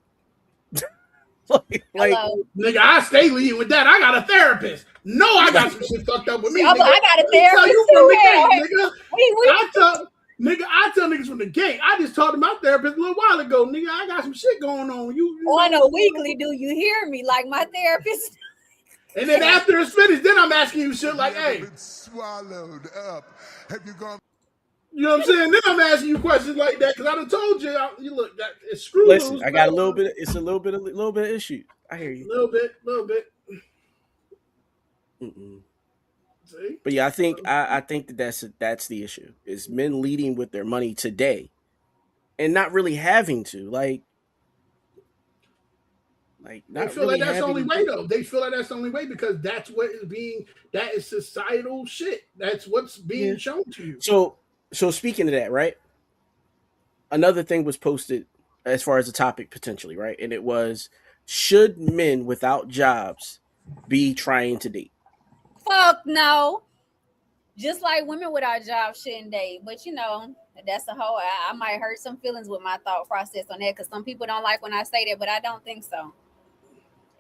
Speaker 1: like
Speaker 4: hello.
Speaker 5: Nigga, I stay leading with that. I got a therapist. No, I got some shit fucked up with me,
Speaker 4: Yeah, but
Speaker 5: nigga.
Speaker 4: I got a
Speaker 5: Let me tell
Speaker 4: therapist
Speaker 5: you from
Speaker 4: too.
Speaker 5: the
Speaker 4: Man.
Speaker 5: gate, nigga.
Speaker 4: We
Speaker 5: I tell niggas from the gate. I just talked to my therapist a little while ago, nigga. I got some shit going on.
Speaker 4: on a weekly, do you hear me? Like my therapist.
Speaker 5: And then after it's finished, then I'm asking you shit like, hey,
Speaker 2: Swallowed up. Have you gone?
Speaker 5: you know what I'm saying? Then I'm asking you questions like that because I done told you, you look, that it's screw
Speaker 1: listen,
Speaker 5: loose.
Speaker 1: I got a little bit. It's a little bit of issues. I hear you.
Speaker 5: Little bit.
Speaker 1: Mm-mm.
Speaker 5: See?
Speaker 1: But yeah, I think that's the issue is men leading with their money today, and not really having to
Speaker 5: They
Speaker 1: not
Speaker 5: feel like
Speaker 1: really
Speaker 5: that's the
Speaker 1: having
Speaker 5: only
Speaker 1: to
Speaker 5: way
Speaker 1: do.
Speaker 5: though. They feel like that's the only way because that is societal shit. That's what's being
Speaker 1: Yeah.
Speaker 5: shown to you.
Speaker 1: So speaking of that, right? Another thing was posted as far as a topic potentially, right? And it was should men without jobs be trying to date?
Speaker 4: Fuck no. Just like women without jobs shouldn't date. But that's a whole I might hurt some feelings with my thought process on that because some people don't like when I say that, but I don't think so.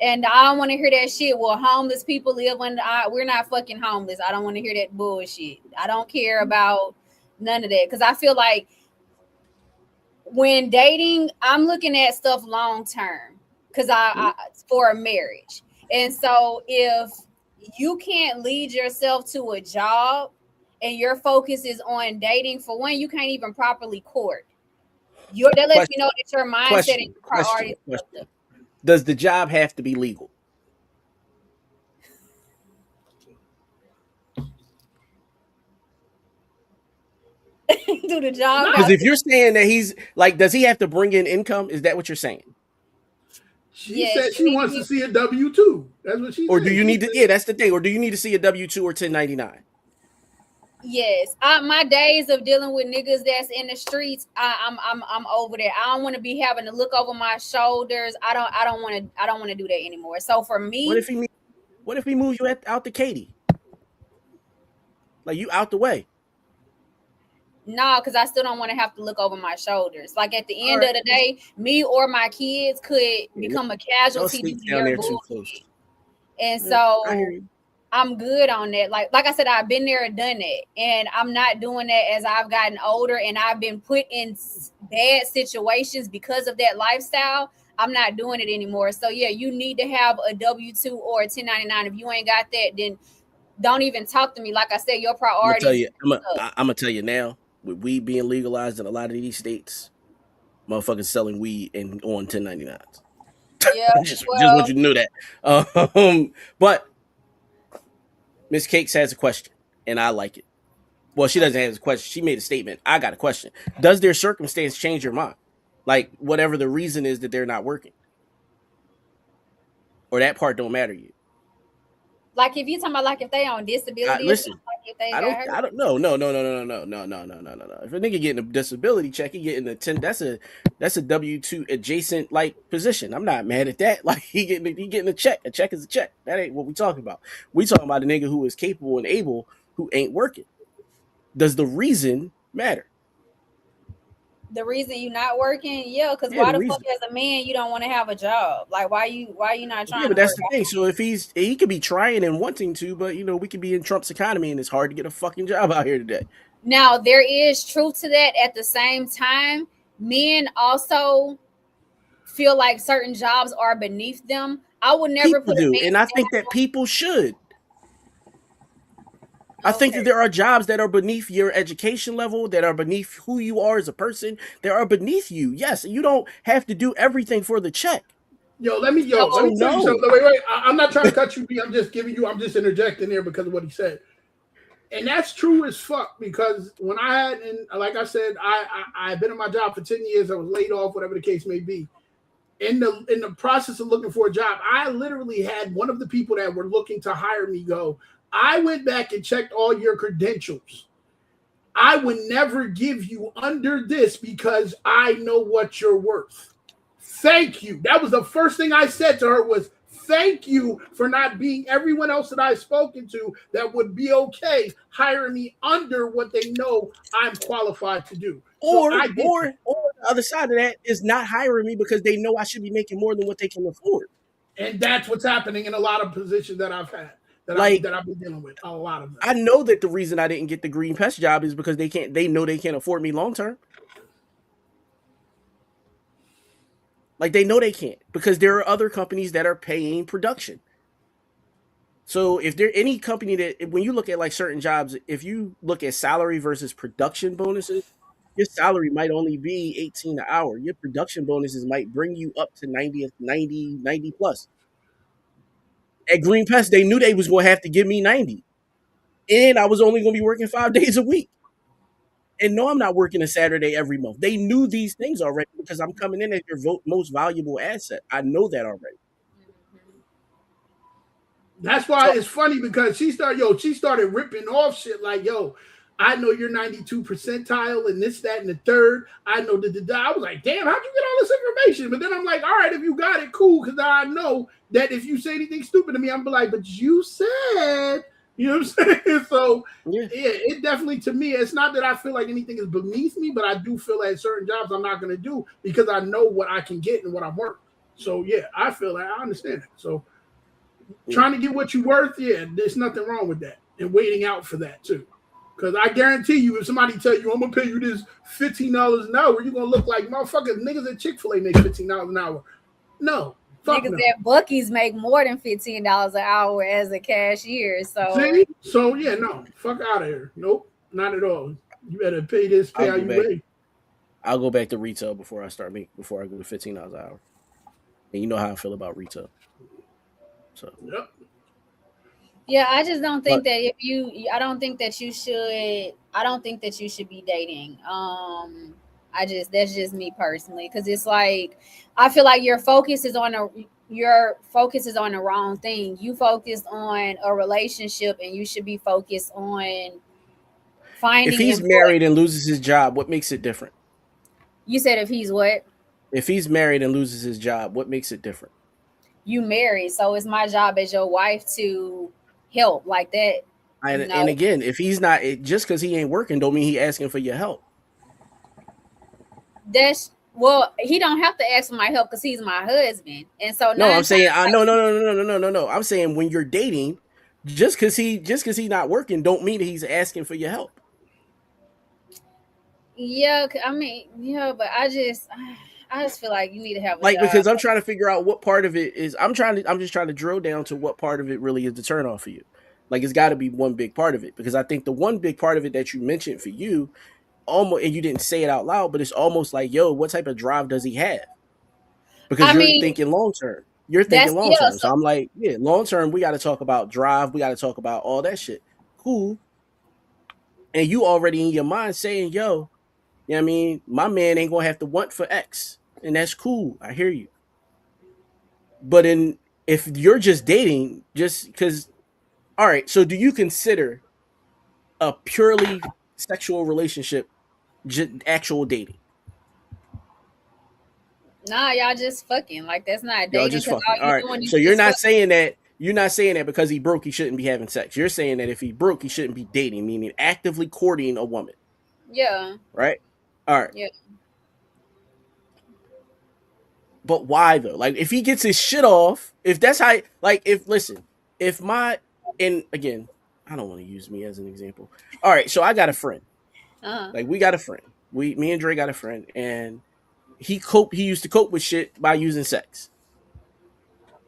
Speaker 4: And I don't want to hear that shit. Well, homeless people live we're not fucking homeless. I don't want to hear that bullshit. I don't care about none of that because I feel like when dating, I'm looking at stuff long term because I for a marriage. And so if you can't lead yourself to a job and your focus is on dating, for one, you can't even properly court. That lets me know that your mindset and your priorities are fucked up.
Speaker 1: Does the job have to be legal?
Speaker 4: Do the job
Speaker 1: Because if you're saying that he's like, does he have to bring in income? Is that what you're saying?
Speaker 5: She
Speaker 4: yes,
Speaker 5: said she wants to see a W-2. That's what she
Speaker 1: Or
Speaker 5: said.
Speaker 1: do you need to? Yeah, that's the thing. Or do you need to see a W-2 or 1099?
Speaker 4: yes. My days of dealing with niggas that's in the streets, I'm over there. I don't want to be having to look over my shoulders. I don't want to do that anymore. So for
Speaker 1: What
Speaker 4: me,
Speaker 1: if he moves you out to Katy? Like you out the way.
Speaker 4: no, because I still don't want to have to look over my shoulders. Like at the end
Speaker 5: All right.
Speaker 4: of the day, me or my kids could become a
Speaker 1: Y'all
Speaker 4: casualty
Speaker 1: sleep
Speaker 4: due to
Speaker 1: down
Speaker 4: your
Speaker 1: there too
Speaker 4: bullshit.
Speaker 1: close.
Speaker 4: And
Speaker 1: I
Speaker 4: so
Speaker 1: hear you.
Speaker 4: I'm good on that. Like I said, I've been there and done that. And I'm not doing that as I've gotten older and I've been put in bad situations because of that lifestyle. I'm not doing it anymore. So yeah, you need to have a W-2 or a 1099. If you ain't got that, then don't even talk to me. Like I said, your
Speaker 1: I'm gonna tell
Speaker 4: priorities
Speaker 1: you.
Speaker 4: up.
Speaker 1: I'm gonna tell you now. With weed being legalized in a lot of these states, motherfuckers selling weed and on 1099s.
Speaker 4: Yeah,
Speaker 1: Just want
Speaker 4: well,
Speaker 1: you to know that. But Miss Cakes has a question, and I like it. Well, she doesn't have a question. She made a statement. I got a question. Does their circumstance change your mind? Like whatever the reason is that they're not working, or that part don't matter to you.
Speaker 4: like if you talking about like if they on disability or something,
Speaker 1: Listen,
Speaker 4: like if they got hurt.
Speaker 1: I don't no no no no no no no no no no no no. If a nigga getting a disability check, he getting a 10. That's a W-2 adjacent like position. I'm not mad at that. Like he getting a check. A check is a check. That ain't what we talking about. We talking about a nigga who is capable and able who ain't working. Does the reason matter?
Speaker 4: The reason you not working, yeah, because
Speaker 1: Yeah,
Speaker 4: why
Speaker 1: the
Speaker 4: the fuck
Speaker 1: reason.
Speaker 4: as a man you don't want to have a job? Like why you not
Speaker 1: Yeah,
Speaker 4: trying
Speaker 1: but
Speaker 4: to
Speaker 1: that's
Speaker 4: work?
Speaker 1: the thing. So if he could be trying and wanting to, but you know we could be in Trump's economy and it's hard to get a fucking job out here today.
Speaker 4: Now there is truth to that. At the same time, men also feel like certain jobs are beneath them. I would never
Speaker 1: People
Speaker 4: put a
Speaker 1: do, and I
Speaker 4: man
Speaker 1: think that people should. I
Speaker 4: down.
Speaker 1: think that
Speaker 4: Okay.
Speaker 1: there are jobs that are beneath your education level, that are beneath who you are as a person, that are beneath you. Yes, you don't have to do everything for the check.
Speaker 5: Let
Speaker 1: So
Speaker 5: me
Speaker 4: So
Speaker 5: tell you
Speaker 1: no,
Speaker 5: something. Wait. I'm not trying to cut you. I'm just giving you. I'm just interjecting there because of what he said, and that's true as fuck. Because when I had, and like I said, I've been in my job for 10 years. I was laid off, whatever the case may be. In the process of looking for a job, I literally had one of the people that were looking to hire me go, I went back and checked all your credentials. I would never give you under this because I know what you're worth. Thank you. That was the first thing I said to her was thank you for not being everyone else that I've spoken to that would be okay hiring me under what they know I'm qualified to do. So I did that.
Speaker 1: or the other side of that is not hiring me because they know I should be making more than what they can afford.
Speaker 5: And that's what's happening in a lot of positions that I've had
Speaker 1: Like
Speaker 5: that I've been dealing with. A lot of them.
Speaker 1: I know that the reason I didn't get the green pest job is because they know they can't afford me long term. Like they know they can't because there are other companies that are paying production. So if there any company that when you look at like certain jobs, if you look at salary versus production bonuses, your salary might only be 18 an hour. Your production bonuses might bring you up to 90 plus. At Green Pest, they knew they was going to have to give me 90. And I was only going to be working 5 days a week. And no, I'm not working a Saturday every month. They knew these things already because I'm coming in as your most valuable asset. I know that already.
Speaker 5: That's why
Speaker 1: So
Speaker 5: it's funny because she started ripping off shit like, yo, I know you're 92 percentile and this, that, and the third. I know that. I was like, damn, how'd you get all this information? But then I'm like, all right, if you got it, cool, because I know that if you say anything stupid to me, I'm like, but you said, you know what I'm saying? So
Speaker 1: yeah,
Speaker 5: yeah, it definitely to me, it's not that I feel like anything is beneath me, but I do feel like certain jobs I'm not gonna do because I know what I can get and what I'm worth. So yeah, I feel like I understand it. So
Speaker 1: yeah.
Speaker 5: trying to get what you're worth, yeah, there's nothing wrong with that. And waiting out for that too. Because I guarantee you, if somebody tell you, I'm going to pay you this $15 an hour, you're going to look like motherfuckers, niggas at Chick-fil-A make $15 an hour. No. Fuck
Speaker 4: niggas
Speaker 5: no.
Speaker 4: at Bucky's make more than $15 an hour as a cashier. So
Speaker 5: See? So, yeah, no. Fuck out of here. Nope. Not at all. You better pay this, pay
Speaker 1: I'll
Speaker 5: how
Speaker 1: go
Speaker 5: you
Speaker 1: back.
Speaker 5: weigh.
Speaker 1: I'll go back to retail before I go to $15 an hour. And you know how I feel about retail. So,
Speaker 5: Yep.
Speaker 4: yeah, I just don't
Speaker 1: but
Speaker 4: think that if you I don't think that you should I don't think that you should be dating. I just that's just me personally because it's like I feel like your focus is on the wrong thing. You focused on a relationship and you should be focused on
Speaker 1: if
Speaker 4: finding
Speaker 1: he's
Speaker 4: employment.
Speaker 1: married and loses his job, what makes it different?
Speaker 4: You said if he's what?
Speaker 1: If he's married and loses his job, what makes it different?
Speaker 4: You married, so it's my job as your wife to help like that, you
Speaker 1: And
Speaker 4: know.
Speaker 1: again, if he's not just because he ain't working, don't mean he asking for your help.
Speaker 4: That's well, he don't have to ask for my help because he's my husband, and so
Speaker 1: No, I'm
Speaker 4: nine times
Speaker 1: saying I no
Speaker 4: like
Speaker 1: no no no no no no no. I'm saying when you're dating, just because he's not working, don't mean that he's asking for your help.
Speaker 4: yeah, I mean yeah, but I just feel like you need to have a
Speaker 1: Like,
Speaker 4: job.
Speaker 1: because I'm trying to figure out what part of it is. I'm just trying to drill down to what part of it really is the turn off for you. Like, it's got to be one big part of it, because I think the one big part of it that you mentioned for you, almost, and you didn't say it out loud, but it's almost like, yo, what type of drive does he have? Because
Speaker 4: I
Speaker 1: you're
Speaker 4: mean,
Speaker 1: thinking long term. You're thinking
Speaker 4: that's
Speaker 1: long
Speaker 4: yeah.
Speaker 1: term.
Speaker 4: So
Speaker 1: So I'm like, yeah, long term, we got to talk about drive. We got to talk about all that shit. Cool. And you already in your mind saying, yo, you know what I mean? My man ain't going to have to want for X. And that's cool. I hear you. But if you're just dating, just because, all right, so do you consider a purely sexual relationship actual dating?
Speaker 4: nah, y'all just fucking. Like that's not
Speaker 1: Y'all
Speaker 4: dating
Speaker 1: just
Speaker 4: because all
Speaker 1: fucking. All
Speaker 4: you
Speaker 1: right.
Speaker 4: doing is
Speaker 1: So you're
Speaker 4: just
Speaker 1: not
Speaker 4: fucking.
Speaker 1: saying that because he broke, he shouldn't be having sex. You're saying that if he broke, he shouldn't be dating, meaning actively courting a woman,
Speaker 4: Yeah,
Speaker 1: right? All right.
Speaker 4: yeah.
Speaker 1: But why though? Like, if he gets his shit off, if that's how, like, if listen, if my, and again, I don't want to use me as an example. All right, so I got a friend.
Speaker 4: Uh-huh.
Speaker 1: Like, we got a friend. Me and Dre got a friend, and he used to cope with shit by using sex.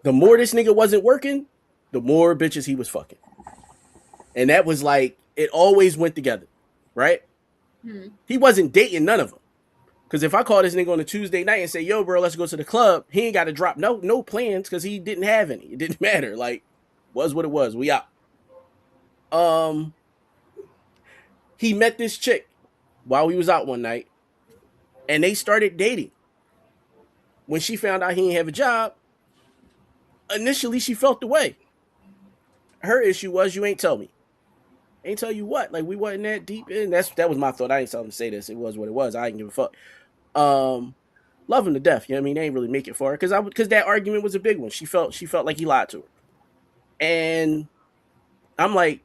Speaker 1: The more this nigga wasn't working, the more bitches he was fucking. And that was like, it always went together, right?
Speaker 4: Hmm.
Speaker 1: He wasn't dating none of them. Because if I call this nigga on a Tuesday night and say, yo, bro, let's go to the club, he ain't got to drop no plans because he didn't have any. It didn't matter. Like, was what it was. We out. Um, he met this chick while we was out one night, and they started dating. When she found out he didn't have a job, initially she felt the way. Her issue was, you ain't tell me. Ain't tell you what. Like, we wasn't that deep in. That was my thought. I ain't tell him to say this. It was what it was. I didn't give a fuck. Love him to death. You know what I mean? They ain't really make it for her because that argument was a big one. She felt like he lied to her. And I'm like,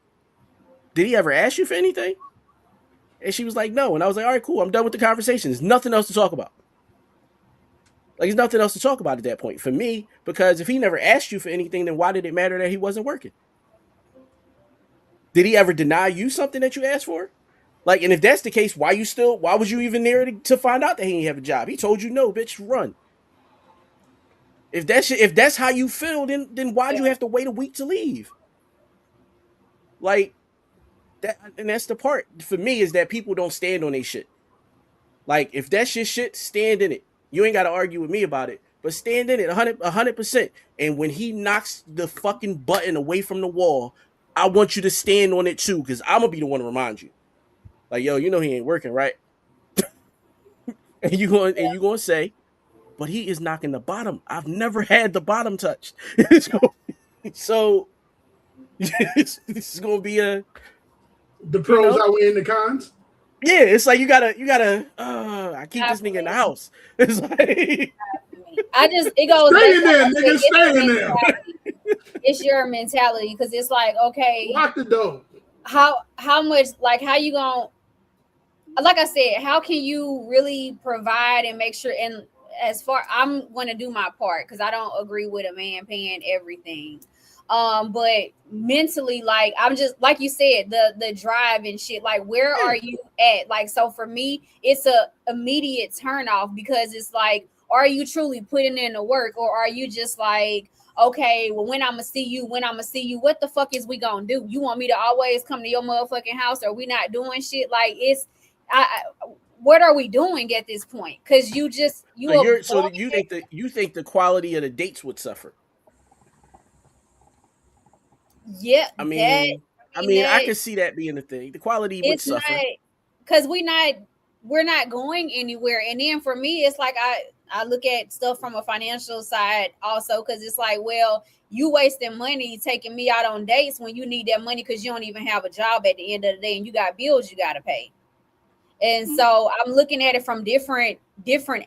Speaker 1: did he ever ask you for anything? And she was like, no. And I was like, all right, cool. I'm done with the conversation. There's nothing else to talk about. Like, there's nothing else to talk about at that point for me, because if he never asked you for anything, then why did it matter that he wasn't working? Did he ever deny you something that you asked for? Like, and if that's the case, why was you even there to find out that he didn't have a job? He told you no, bitch, run. If that's how you feel, then why'd you have to wait a week to leave? Like, that, and that's the part for me, is that people don't stand on their shit. Like, if that's your shit, stand in it. You ain't got to argue with me about it, but stand in it 100%. And when he knocks the fucking button away from the wall, I want you to stand on it too, because I'm gonna be the one to remind you. Like, yo, you know he ain't working, right? And you going to say, but he is knocking the bottom. I've never had the bottom touched. So this is gonna be a,
Speaker 5: The
Speaker 1: you
Speaker 5: pros
Speaker 1: know,
Speaker 5: outweighing the cons.
Speaker 1: yeah. It's like you gotta. I keep
Speaker 4: Not
Speaker 1: this
Speaker 4: for
Speaker 1: nigga in the
Speaker 4: me.
Speaker 1: house. It's like,
Speaker 4: For me. I just it goes
Speaker 5: Stay
Speaker 4: back
Speaker 5: in
Speaker 4: to like
Speaker 5: there,
Speaker 4: I said,
Speaker 5: nigga.
Speaker 4: it's your
Speaker 5: Stay in there.
Speaker 4: mentality. It's your mentality because it's like okay,
Speaker 5: Lock the door.
Speaker 4: how much like how you gonna like I said, how can you really provide and make sure and as far I'm going to do my part because I don't agree with a man paying everything. But mentally, like I'm just like you said, the drive and shit. Like, where
Speaker 1: yeah.
Speaker 4: are you at? Like, so for me, it's a immediate turn off because it's like, are you truly putting in the work, or are you just like, okay, well, when I'm gonna see you, what the fuck is we gonna do? You want me to always come to your motherfucking house, or we not doing shit? Like, it's what are we doing at this point? Because
Speaker 1: So
Speaker 4: you a
Speaker 1: that you think the quality of the dates would suffer.
Speaker 4: yeah
Speaker 1: I
Speaker 4: that
Speaker 1: mean,
Speaker 4: I mean
Speaker 1: I
Speaker 4: that
Speaker 1: can see that being a thing. The quality would
Speaker 4: it's not
Speaker 1: suffer.
Speaker 4: because we're not going anywhere. And then for me, it's like I look at stuff from a financial side also because it's like, well, you wasting money taking me out on dates when you need that money because you don't even have a job at the end of the day and you got bills you got to pay. And so I'm looking at it from different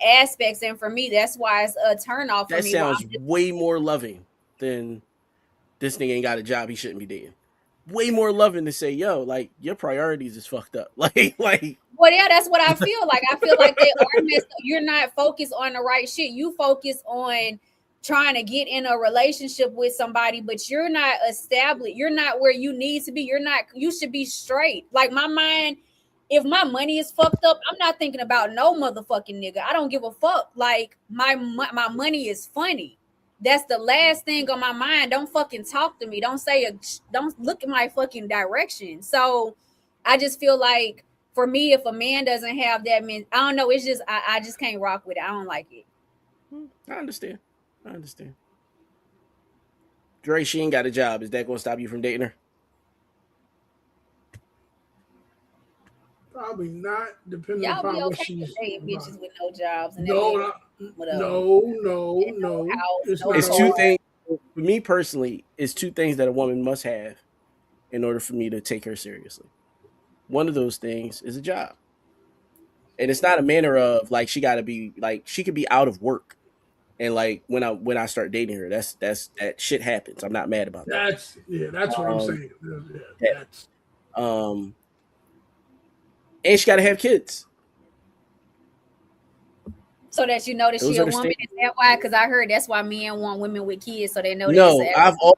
Speaker 4: aspects, and for me, that's why it's a turn off for
Speaker 1: That
Speaker 4: me. Why
Speaker 1: sounds
Speaker 4: I'm just
Speaker 1: way more loving than this nigga ain't got a job, he shouldn't be dating. Way more loving to say, yo, like, your priorities is fucked up. Like,
Speaker 4: well, yeah, that's what I feel like. I feel like they are messed up. You're not focused on the right shit. You focus on trying to get in a relationship with somebody, but you're not established. You're not where you need to be. You should be straight. Like my mind if my money is fucked up, I'm not thinking about no motherfucking nigga. I don't give a fuck. Like my money is funny. That's the last thing on my mind. Don't fucking talk to me. Don't look in my fucking direction. So I just feel like for me, if a man doesn't have that, I don't know. It's just I just can't rock with it. I don't like it.
Speaker 1: I understand. Dre, she ain't got a job. Is that gonna stop you from dating her?
Speaker 5: Probably not, depending
Speaker 4: Y'all
Speaker 5: upon
Speaker 4: be
Speaker 5: what
Speaker 4: okay
Speaker 5: she's.
Speaker 4: dating bitches with no jobs and
Speaker 5: No, no.
Speaker 4: house,
Speaker 5: It's
Speaker 4: no
Speaker 5: not
Speaker 1: It's
Speaker 5: a
Speaker 1: two
Speaker 4: car.
Speaker 1: things for me personally. It's two things that a woman must have in order for me to take her seriously. One of those things is a job, and it's not a manner of like she got to be like she could be out of work, and like when I start dating her, that shit happens. I'm not mad about that.
Speaker 5: That's what I'm
Speaker 1: Um,
Speaker 5: saying. Yeah,
Speaker 1: yeah.
Speaker 5: that's
Speaker 1: Um, and she got to have kids.
Speaker 4: So that you know that she
Speaker 1: Those
Speaker 4: a
Speaker 1: are the
Speaker 4: woman.
Speaker 1: things.
Speaker 4: Is that why? Because I heard that's why men want women with kids, so they know that it's
Speaker 1: No,
Speaker 4: a.
Speaker 1: I've
Speaker 4: Oh,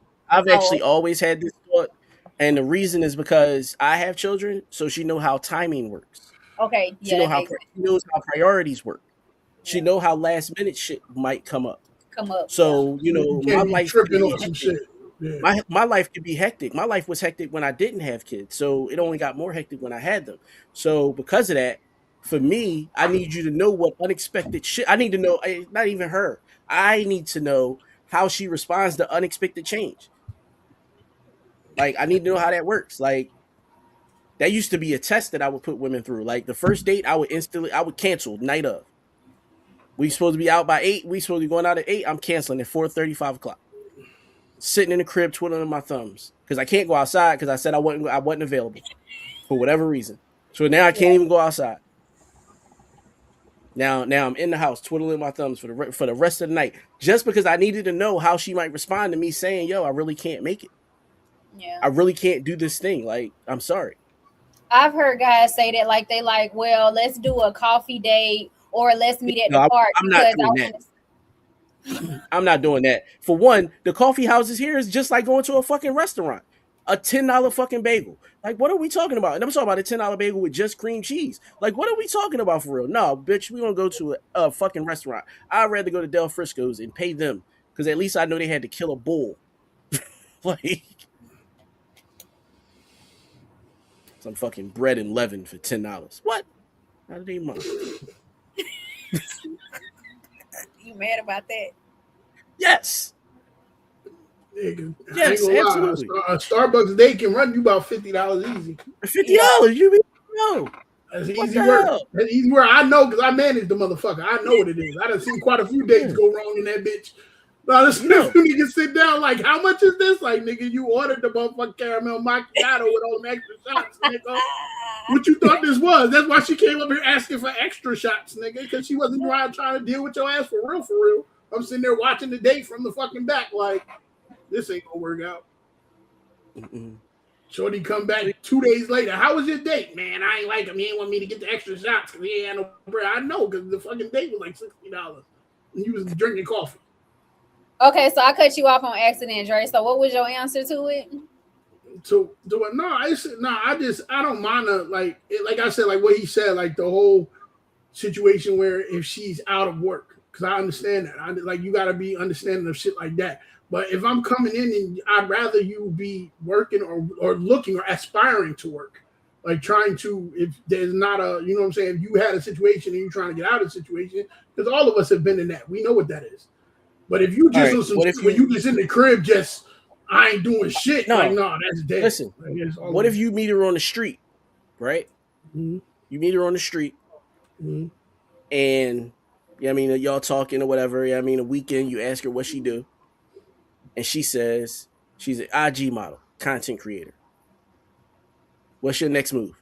Speaker 1: actually always had this thought, and the reason is because I have children, so she know how timing works.
Speaker 4: okay.
Speaker 1: She
Speaker 4: Yeah,
Speaker 1: know
Speaker 4: that
Speaker 1: how
Speaker 4: makes sense.
Speaker 1: she knows how priorities work. She
Speaker 4: Yeah,
Speaker 1: know how last minute shit might come up.
Speaker 4: come up. Yeah,
Speaker 1: So
Speaker 5: you
Speaker 1: my
Speaker 5: can't be
Speaker 1: life can
Speaker 5: tripping
Speaker 1: be
Speaker 5: on some
Speaker 1: hectic.
Speaker 5: shit. Yeah.
Speaker 1: My life could be hectic. My life was hectic when I didn't have kids, so it only got more hectic when I had them. So because of that, for me, I need you to know what unexpected shit. I need to know. Not even her. I need to know how she responds to unexpected change. Like I need to know how that works. Like that used to be a test that I would put women through. Like the first date, I would cancel night of. We supposed to be out by 8. We supposed to be going out at 8. I'm canceling at 4:30, 5 o'clock. Sitting in the crib twiddling my thumbs because I can't go outside because I said I wasn't available for whatever reason. So now I can't
Speaker 4: yeah.
Speaker 1: even go outside. Now I'm in the house twiddling my thumbs for the rest of the night just because I needed to know how she might respond to me saying, "Yo, I really can't make it.
Speaker 4: Yeah.
Speaker 1: I really can't do this thing. Like, I'm sorry."
Speaker 4: I've heard guys say that like they like, well, let's do a coffee date or let's meet at
Speaker 1: No,
Speaker 4: the park
Speaker 1: I'm not
Speaker 4: because I
Speaker 1: doing that.
Speaker 4: want to.
Speaker 1: I'm not doing that. For one, the coffee houses here is just like going to a fucking restaurant. A $10 fucking bagel. Like, what are we talking about? And I'm talking about a $10 bagel with just cream cheese. Like, what are we talking about for real? No, bitch, we gonna go to a fucking restaurant. I'd rather go to Del Frisco's and pay them because at least I know they had to kill a bull. Like some fucking bread and leaven for $10. What? Out of their mind.
Speaker 4: You mad about that?
Speaker 1: Yes.
Speaker 5: Nigga, I ain't
Speaker 1: Yes,
Speaker 5: gonna lie.
Speaker 1: absolutely.
Speaker 5: A Starbucks day can run you about $50 easy.
Speaker 1: For $50,
Speaker 4: Yeah.
Speaker 1: you mean no.
Speaker 5: That's
Speaker 1: What
Speaker 5: easy
Speaker 1: the
Speaker 5: work.
Speaker 1: hell?
Speaker 5: That's easy work. I know because I manage the motherfucker. I know what it is. I done seen quite a few dates
Speaker 1: Yeah.
Speaker 5: go wrong in that bitch. Now this
Speaker 1: No.
Speaker 5: nigga sit down like, how much is this? Like, nigga, you ordered the motherfucking caramel macchiato with all them extra shots, nigga. What you thought this was? That's why she came up here asking for extra shots, nigga, because she wasn't trying to deal with your ass for real, for real. I'm sitting there watching the date from the fucking back, like, this ain't gonna work out.
Speaker 1: Mm-mm.
Speaker 5: Shorty come back 2 days later. How was your date? Man, I ain't like him. He ain't want me to get the extra shots because he ain't had no bread. I know because the fucking date was like $60. And you was drinking coffee.
Speaker 4: Okay, so I cut you off on accident, Dre. So what was your answer to it?
Speaker 5: So no, I don't mind like I said, like what he said, like the whole situation where if she's out of work, because I understand that. Like you gotta be understanding of shit like that. But if I'm coming in and I'd rather you be working or looking or aspiring to work, like trying to, if there's not a, you know what I'm saying, if you had a situation and you're trying to get out of the situation, because all of us have been in that. We know what that is. But if you
Speaker 1: All
Speaker 5: just
Speaker 1: right.
Speaker 5: on some
Speaker 1: What
Speaker 5: shit
Speaker 1: if
Speaker 5: where
Speaker 1: you
Speaker 5: you just in the crib, just I ain't doing shit, like
Speaker 1: no?
Speaker 5: no, that's dead.
Speaker 1: Listen.
Speaker 5: Like, that's all
Speaker 1: What if you meet her on the street, right?
Speaker 5: mm-hmm.
Speaker 1: You meet her on the street,
Speaker 5: Mm-hmm.
Speaker 1: and yeah, I mean, y'all talking or whatever. Yeah, I mean, a weekend. You ask her what she do, and she says she's an IG model, content creator. What's your next move?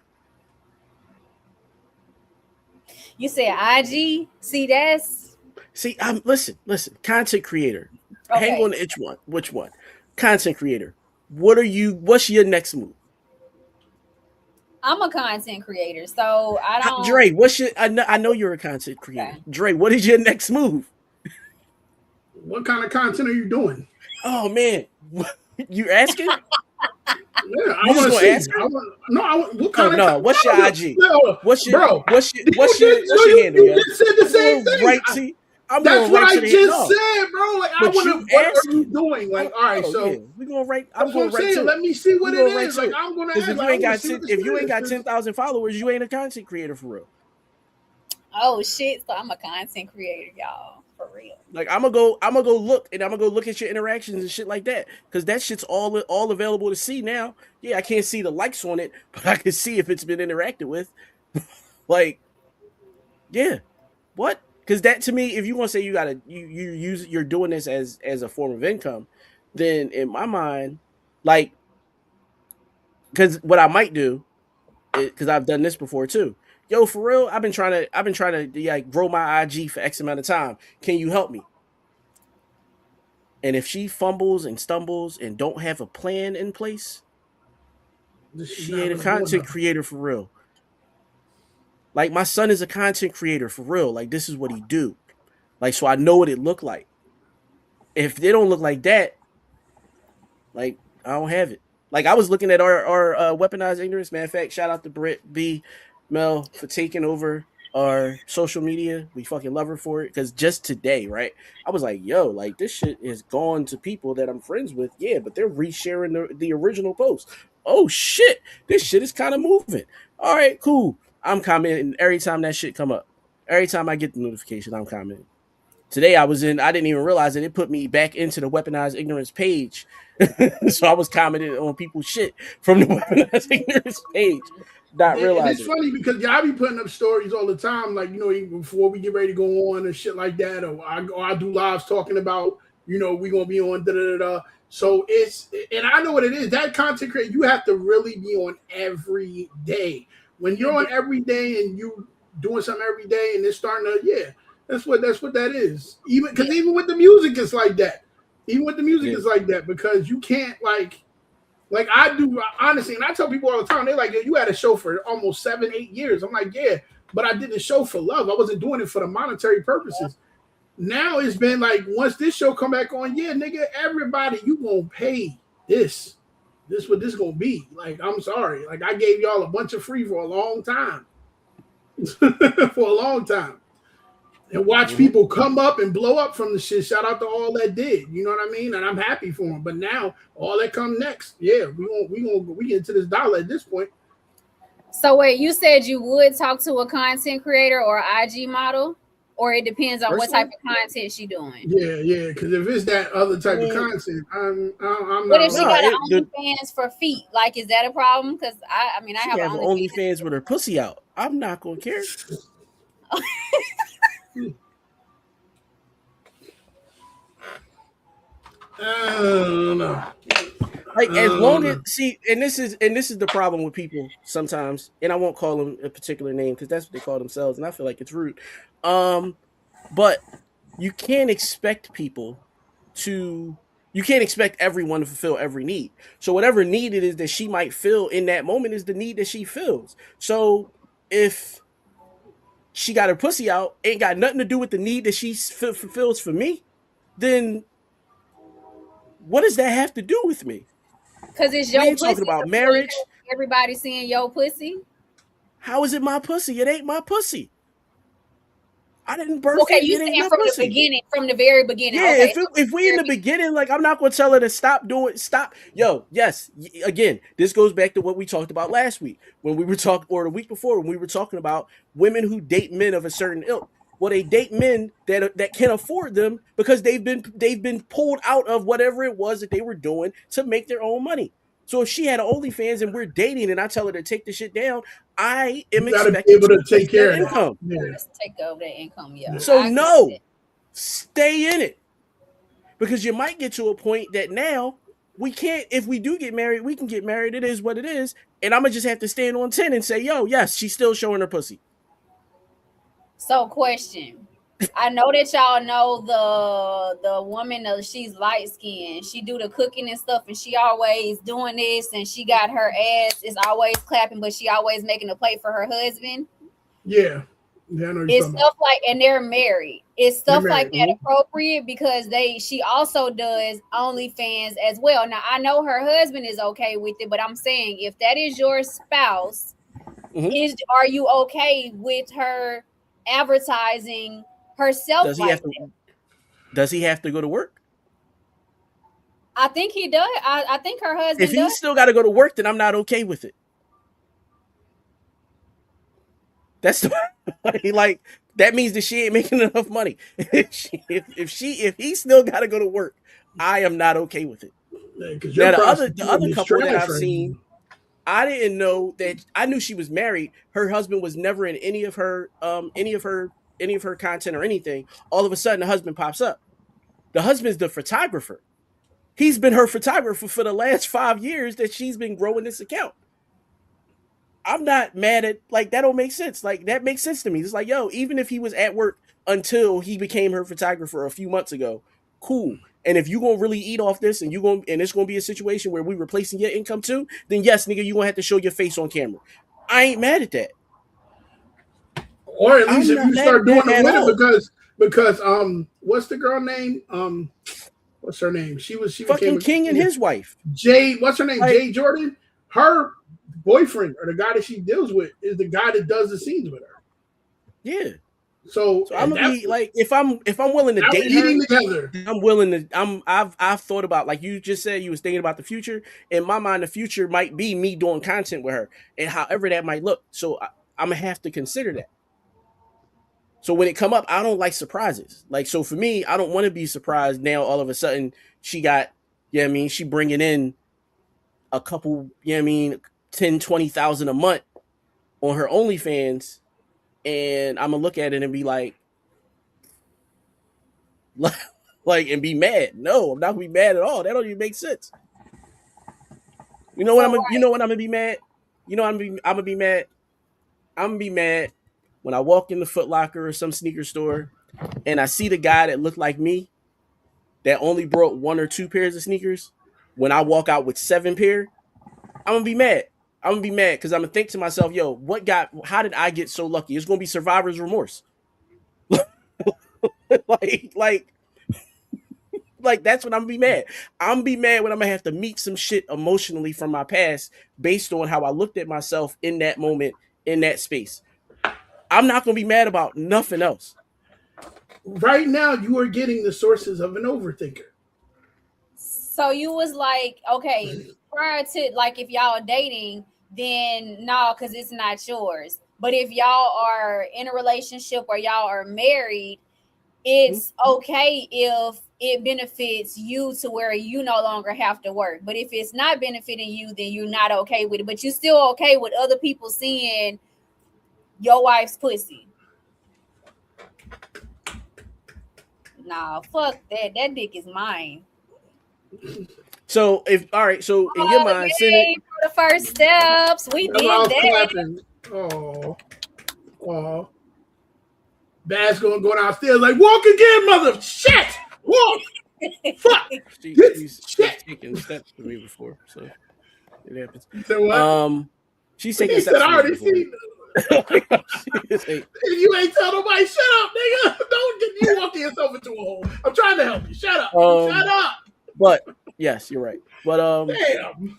Speaker 4: You said IG. See, that's
Speaker 1: See, I'm listen. Content creator. Hang
Speaker 4: okay.
Speaker 1: on to which one? Content creator. What's your next move?
Speaker 4: I'm a content creator, so I don't.
Speaker 1: Dre, what's your? I know you're a content creator.
Speaker 4: Okay.
Speaker 1: Dre, what is your next move?
Speaker 5: What kind of content are you doing?
Speaker 1: Oh man, you asking?
Speaker 5: Yeah, I
Speaker 1: You just
Speaker 5: want to
Speaker 1: gonna
Speaker 5: see.
Speaker 1: ask her?
Speaker 5: What kind of?
Speaker 1: No. What's your IG? What's your
Speaker 5: Bro?
Speaker 1: what's your handle,
Speaker 5: You
Speaker 1: yo?
Speaker 5: just said the
Speaker 1: I'm
Speaker 5: same
Speaker 1: going
Speaker 5: thing.
Speaker 1: right. See, I'm
Speaker 5: That's
Speaker 1: going
Speaker 5: what
Speaker 1: right
Speaker 5: I
Speaker 1: to the
Speaker 5: just
Speaker 1: no.
Speaker 5: said, bro. Like, I
Speaker 1: But
Speaker 5: want
Speaker 1: you
Speaker 5: to. What are you
Speaker 1: asking?
Speaker 5: doing? Like, all right, so
Speaker 1: Yeah, we going right. I'm
Speaker 5: that's what
Speaker 1: going
Speaker 5: I'm
Speaker 1: right
Speaker 5: saying.
Speaker 1: to it.
Speaker 5: Let me see what
Speaker 1: We
Speaker 5: it
Speaker 1: going right
Speaker 5: is.
Speaker 1: to
Speaker 5: Like,
Speaker 1: it.
Speaker 5: I'm gonna
Speaker 1: Because
Speaker 5: ask. Like, I want to see what this
Speaker 1: if you ain't
Speaker 5: is.
Speaker 1: got 10,000 followers, you ain't a content creator for real.
Speaker 4: Oh shit! So I'm a content creator, y'all, for real.
Speaker 1: Like I'm gonna go look and I'm gonna go look at your interactions and shit like that because that shit's all available to see now. Yeah, I can't see the likes on it, but I can see if it's been interacted with. Like, yeah, what? Because that to me, if you want to say you're doing this as a form of income, then in my mind, like, because what I might do, because I've done this before too. Yo, for real, I've been trying to like grow my IG for X amount of time. Can you help me? And if she fumbles and stumbles and don't have a plan in place,
Speaker 5: This is
Speaker 1: she
Speaker 5: not
Speaker 1: ain't a
Speaker 5: gonna do
Speaker 1: content
Speaker 5: enough.
Speaker 1: creator for real. Like my son is a content creator for real. Like this is what he do. Like so I know what it look like. If they don't look like that, like I don't have it. Like I was looking at our weaponized ignorance. Matter of fact, shout out to Britt B, Mel for taking over our social media. We fucking love her for it. Because just today, right? I was like, yo, like this shit is gone to people that I'm friends with. Yeah, but they're resharing the original post. Oh shit, this shit is kind of moving. All right, cool. I'm commenting every time that shit come up. Every time I get the notification, I'm commenting. Today I didn't even realize it. It put me back into the weaponized ignorance page. So I was commenting on people's shit from the weaponized ignorance page, not
Speaker 5: And it's
Speaker 1: realizing it.
Speaker 5: funny because y'all be putting up stories all the time, like even before we get ready to go on and shit like that, or I do lives talking about we gonna be on da da da. Da. So and I know what it is. That content creator, you have to really be on every day. When you're on every day and you doing something every day, and it's starting to that's what that is.
Speaker 4: Yeah.
Speaker 5: Even with the music, it's like that. Even with the music,
Speaker 1: Yeah.
Speaker 5: it's like that because you can't like I do, honestly, and I tell people all the time, they're like, you had a show for almost 7-8 years. I'm like, yeah, but I did the show for love. I wasn't doing it for the monetary purposes. Now it's been like, once this show come back on, yeah, nigga, everybody, you gonna pay this. This what this gonna be. Like, I'm sorry. Like, I gave y'all a bunch of free for a long time. For a long time. And watch
Speaker 1: Mm-hmm.
Speaker 5: people come up and blow up from the shit. Shout out to all that did. You know what I mean? And I'm happy for them. But now all that come next. Yeah, we get to this dollar at this point.
Speaker 4: So wait, you said you would talk to a content creator or IG model, or it depends on what type
Speaker 1: Personally,
Speaker 4: of content she doing.
Speaker 5: Yeah. Because if it's that other
Speaker 1: I
Speaker 5: type of
Speaker 1: mean,
Speaker 5: content, I'm
Speaker 4: What
Speaker 5: not
Speaker 4: if she
Speaker 1: no,
Speaker 5: around.
Speaker 4: got an OnlyFans for feet? Like, is that a problem? Because I mean, I
Speaker 1: she
Speaker 4: have an
Speaker 1: have
Speaker 4: OnlyFans.
Speaker 1: OnlyFans with her pussy out. I'm not gonna care.
Speaker 5: I don't know.
Speaker 1: Like as long as see, and this is the problem with people sometimes, and I won't call them a particular name because that's what they call themselves, and I feel like it's rude. Um, but you can't expect people to you can't expect everyone to fulfill every need. So whatever need it is that she might feel in that moment is the need that she feels. So if she got her pussy out, ain't got nothing to do with the need that she fulfills for me, then what does that have to do with me?
Speaker 4: Because it's
Speaker 1: We
Speaker 4: your
Speaker 1: ain't talking
Speaker 4: pussy,
Speaker 1: about
Speaker 4: so you don't
Speaker 1: marriage.
Speaker 4: care if everybody seeing your pussy.
Speaker 1: How is it my pussy? It ain't my pussy. I didn't birth
Speaker 4: Okay,
Speaker 1: it.
Speaker 4: you
Speaker 1: It ain't
Speaker 4: saying
Speaker 1: my
Speaker 4: from the
Speaker 1: pussy.
Speaker 4: beginning, from the very beginning.
Speaker 1: Yeah,
Speaker 4: Okay, so from
Speaker 1: if
Speaker 4: the
Speaker 1: we in
Speaker 4: very
Speaker 1: the beginning, like I'm not gonna tell her to stop. Yo, yes, again, this goes back to what we talked about last week when we were talking, or the week before when we were talking about women who date men of a certain ilk. Well, they date men that can afford them because they've been pulled out of whatever it was that they were doing to make their own money. So if she had OnlyFans and we're dating and I tell her to take the shit down, I am
Speaker 5: You got to be
Speaker 1: expected
Speaker 5: able
Speaker 1: to
Speaker 5: to
Speaker 1: replace
Speaker 5: take
Speaker 1: that
Speaker 5: care of that.
Speaker 1: income.
Speaker 5: Yeah.
Speaker 4: let's take over that income. Yeah,
Speaker 5: Yeah.
Speaker 1: So
Speaker 4: I agree with
Speaker 1: no,
Speaker 4: that.
Speaker 1: stay in it because you might get to a point that now we can't. If we do get married, we can get married. It is what it is, and I'm gonna just have to stand on 10 and say, "Yo, yes, she's still showing her pussy."
Speaker 4: So, question. I know that y'all know the woman. She's light skinned. She do the cooking and stuff, and she always doing this. And she got her ass is always clapping, but she always making a plate for her husband.
Speaker 5: Yeah. Yeah, I know you're
Speaker 4: It's
Speaker 5: talking about.
Speaker 4: stuff like, and they're married. It's
Speaker 5: They're
Speaker 4: stuff like
Speaker 5: married.
Speaker 4: that
Speaker 1: Mhm.
Speaker 4: appropriate because she also does OnlyFans as well. Now I know her husband is okay with it, but I'm saying if that is your spouse,
Speaker 1: Mhm.
Speaker 4: are you okay with her advertising herself
Speaker 1: Does he have
Speaker 4: like
Speaker 1: to?
Speaker 4: that?
Speaker 1: Does he have to go to work?
Speaker 4: I think he does. I think her
Speaker 1: If
Speaker 4: husband
Speaker 1: he's
Speaker 4: does.
Speaker 1: still got to go to work, then I'm not okay with it. That's the like that means that she ain't making enough money. If he still got to go to work, I am not okay with it.
Speaker 5: Because
Speaker 1: Now
Speaker 5: you're
Speaker 1: the other
Speaker 5: prostituting this
Speaker 1: couple that
Speaker 5: trash
Speaker 1: I've
Speaker 5: right
Speaker 1: seen,
Speaker 5: now.
Speaker 1: I didn't know that. I knew she was married. Her husband was never in any of her content or anything. All of a sudden, the husband pops up. The husband's the photographer. He's been her photographer for the last 5 years that she's been growing this account. I'm not mad at like that. Don't make sense. Like that makes sense to me. It's like, yo, even if he was at work until he became her photographer a few months ago, cool. And if you gonna really eat off this, and it's gonna be a situation where we replacing your income too, then yes, nigga, you gonna have to show your face on camera. I ain't mad at that.
Speaker 5: Or at least
Speaker 1: I'm
Speaker 5: if
Speaker 1: not
Speaker 5: you
Speaker 1: mad at
Speaker 5: start doing
Speaker 1: that
Speaker 5: it
Speaker 1: at
Speaker 5: with it,
Speaker 1: all.
Speaker 5: because what's the girl name? What's her name? She became
Speaker 1: Fucking
Speaker 5: a
Speaker 1: King and his wife.
Speaker 5: Jade. What's her name?
Speaker 1: Like,
Speaker 5: Jade Jordan. Her boyfriend or the guy that she deals with is the guy that does the scenes with her.
Speaker 1: yeah.
Speaker 5: So
Speaker 1: So I'm
Speaker 5: at
Speaker 1: gonna
Speaker 5: that
Speaker 1: be like, if I'm willing to
Speaker 5: now
Speaker 1: date
Speaker 5: we're
Speaker 1: her,
Speaker 5: eating together.
Speaker 1: I'm willing to. I've thought about, like you just said, you was thinking about the future. In my mind, the future might be me doing content with her, and however that might look. So I'm gonna have to consider that. So when it come up, I don't like surprises. Like, so for me, I don't want to be surprised now. All of a sudden, she got, yeah, I mean, she bringing in a couple, yeah, I mean, 10, 20,000 a month on her OnlyFans, and I'm gonna look at it and be like, like, and be mad. No, I'm not gonna be mad at all. That don't even make sense. You know what
Speaker 4: So
Speaker 1: I'm? You know what I'm gonna be mad? You know I'm gonna be mad. I'm gonna be mad when I walk in the Foot Locker or some sneaker store and I see the guy that looked like me that only brought one or two pairs of sneakers. When I walk out with 7 pair, I'm gonna be mad. I'm gonna be mad because I'm gonna think to myself, "Yo, what got? How did I get so lucky?" It's gonna be survivor's remorse. like, like, like that's when I'm gonna be mad. I'm gonna be mad when I'm gonna have to meet some shit emotionally from my past based on how I looked at myself in that moment in that space. I'm not gonna be mad about nothing else.
Speaker 5: Right now, you are getting the sources of an overthinker.
Speaker 4: So you was like, okay, prior to, like, if y'all are dating, then no, because it's not yours. But if y'all are in a relationship or y'all are married,
Speaker 1: Hmm?
Speaker 4: it's okay if it benefits you to where you no longer have to work. But if it's not benefiting you, then you're not okay with it. But you're still okay with other people seeing your wife's pussy. Nah, fuck that. That dick is mine.
Speaker 1: So if all right, so in your
Speaker 4: Oh,
Speaker 1: mind, send it.
Speaker 4: yay for the first steps. We
Speaker 5: That's why I
Speaker 4: did
Speaker 5: was
Speaker 4: that.
Speaker 5: clapping. Oh, oh. Bad's gonna go downstairs like, walk again, mother shit. Walk. Fuck.
Speaker 1: She's
Speaker 5: Shit.
Speaker 1: taken steps for me before, so it happens.
Speaker 5: You said what?
Speaker 1: She's taken
Speaker 5: He said,
Speaker 1: steps
Speaker 5: I
Speaker 1: for me
Speaker 5: already
Speaker 1: before.
Speaker 5: seen.
Speaker 1: She is a-
Speaker 5: You ain't tell nobody. Shut up, nigga. Don't get you walking yourself into a hole. I'm trying to help you. Shut up. Shut
Speaker 1: um,
Speaker 5: up.
Speaker 1: but yes, you're right. But
Speaker 5: Damn.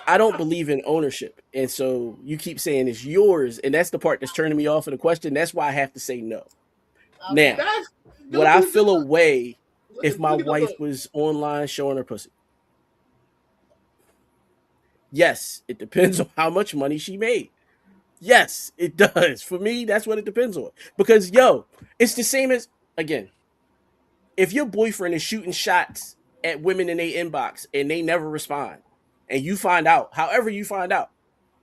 Speaker 1: I don't believe in ownership, and so you keep saying it's yours, and that's the part that's turning me off of the question. That's why I have to say no.
Speaker 4: Okay.
Speaker 1: Now,
Speaker 5: That's
Speaker 1: would
Speaker 5: go
Speaker 1: I
Speaker 5: to
Speaker 1: feel a way if my
Speaker 5: look at the
Speaker 1: wife
Speaker 5: look.
Speaker 1: was online showing her pussy? Yes, it depends on how much money she made. Yes, it does. For me, that's what it depends on. Because yo, it's the same as, again, if your boyfriend is shooting shots at women in their inbox and they never respond, and you find out, however you find out,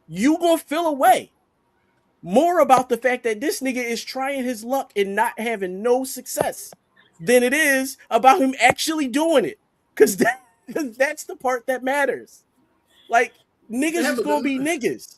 Speaker 1: you gonna feel a way more about the fact that this nigga is trying his luck and not having no success than it is about him actually doing it. Cause, cause that's the part that matters. Like, niggas
Speaker 5: Yeah,
Speaker 1: is gonna be niggas.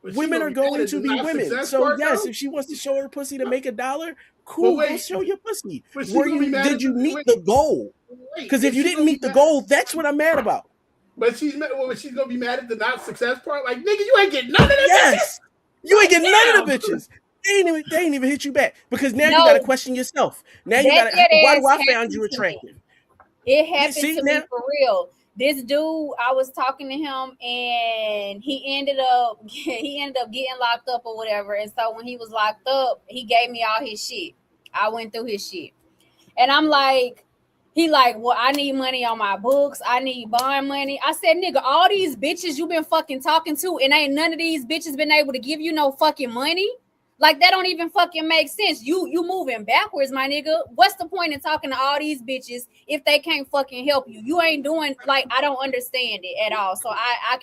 Speaker 5: but she
Speaker 1: Women
Speaker 5: gonna
Speaker 1: are
Speaker 5: be mad
Speaker 1: going
Speaker 5: at
Speaker 1: to
Speaker 5: the
Speaker 1: be
Speaker 5: not
Speaker 1: women.
Speaker 5: success
Speaker 1: So
Speaker 5: part
Speaker 1: yes,
Speaker 5: though.
Speaker 1: if she wants to show her pussy to make $1,
Speaker 5: But
Speaker 1: cool, go
Speaker 5: wait,
Speaker 1: show your pussy.
Speaker 5: but she gonna be mad at
Speaker 1: Did
Speaker 5: the
Speaker 1: you meet
Speaker 5: wait,
Speaker 1: the goal?
Speaker 5: wait.
Speaker 1: Because if
Speaker 5: Is
Speaker 1: you
Speaker 5: she
Speaker 1: didn't
Speaker 5: gonna be
Speaker 1: meet the
Speaker 5: mad?
Speaker 1: goal, that's what I'm mad about.
Speaker 5: But she's gonna be mad at the not success part. Like nigga, you ain't getting none of them bitches.
Speaker 1: Yes. You ain't
Speaker 5: Like
Speaker 1: getting none of
Speaker 5: damn.
Speaker 1: the bitches. They ain't even hit you back because now you got to
Speaker 4: No,
Speaker 1: question yourself. Now you got
Speaker 4: that
Speaker 1: to. Why
Speaker 4: ass
Speaker 1: do I find
Speaker 4: happened
Speaker 1: you
Speaker 4: to me.
Speaker 1: attractive?
Speaker 4: It
Speaker 1: Yeah,
Speaker 4: happened
Speaker 1: see
Speaker 4: to
Speaker 1: now.
Speaker 4: me for real. This dude, I was talking to him, and he ended up getting locked up or whatever. And so when he was locked up, he gave me all his shit. I went through his shit, and I'm like, he like, well, I need money on my books. I need bond money. I said, nigga, all these bitches you been fucking talking to, and ain't none of these bitches been able to give you no fucking money. Like that don't even fucking make sense. You moving backwards, my nigga. What's the point in talking to all these bitches if they can't fucking help you? You ain't doing like I don't understand it at all. So I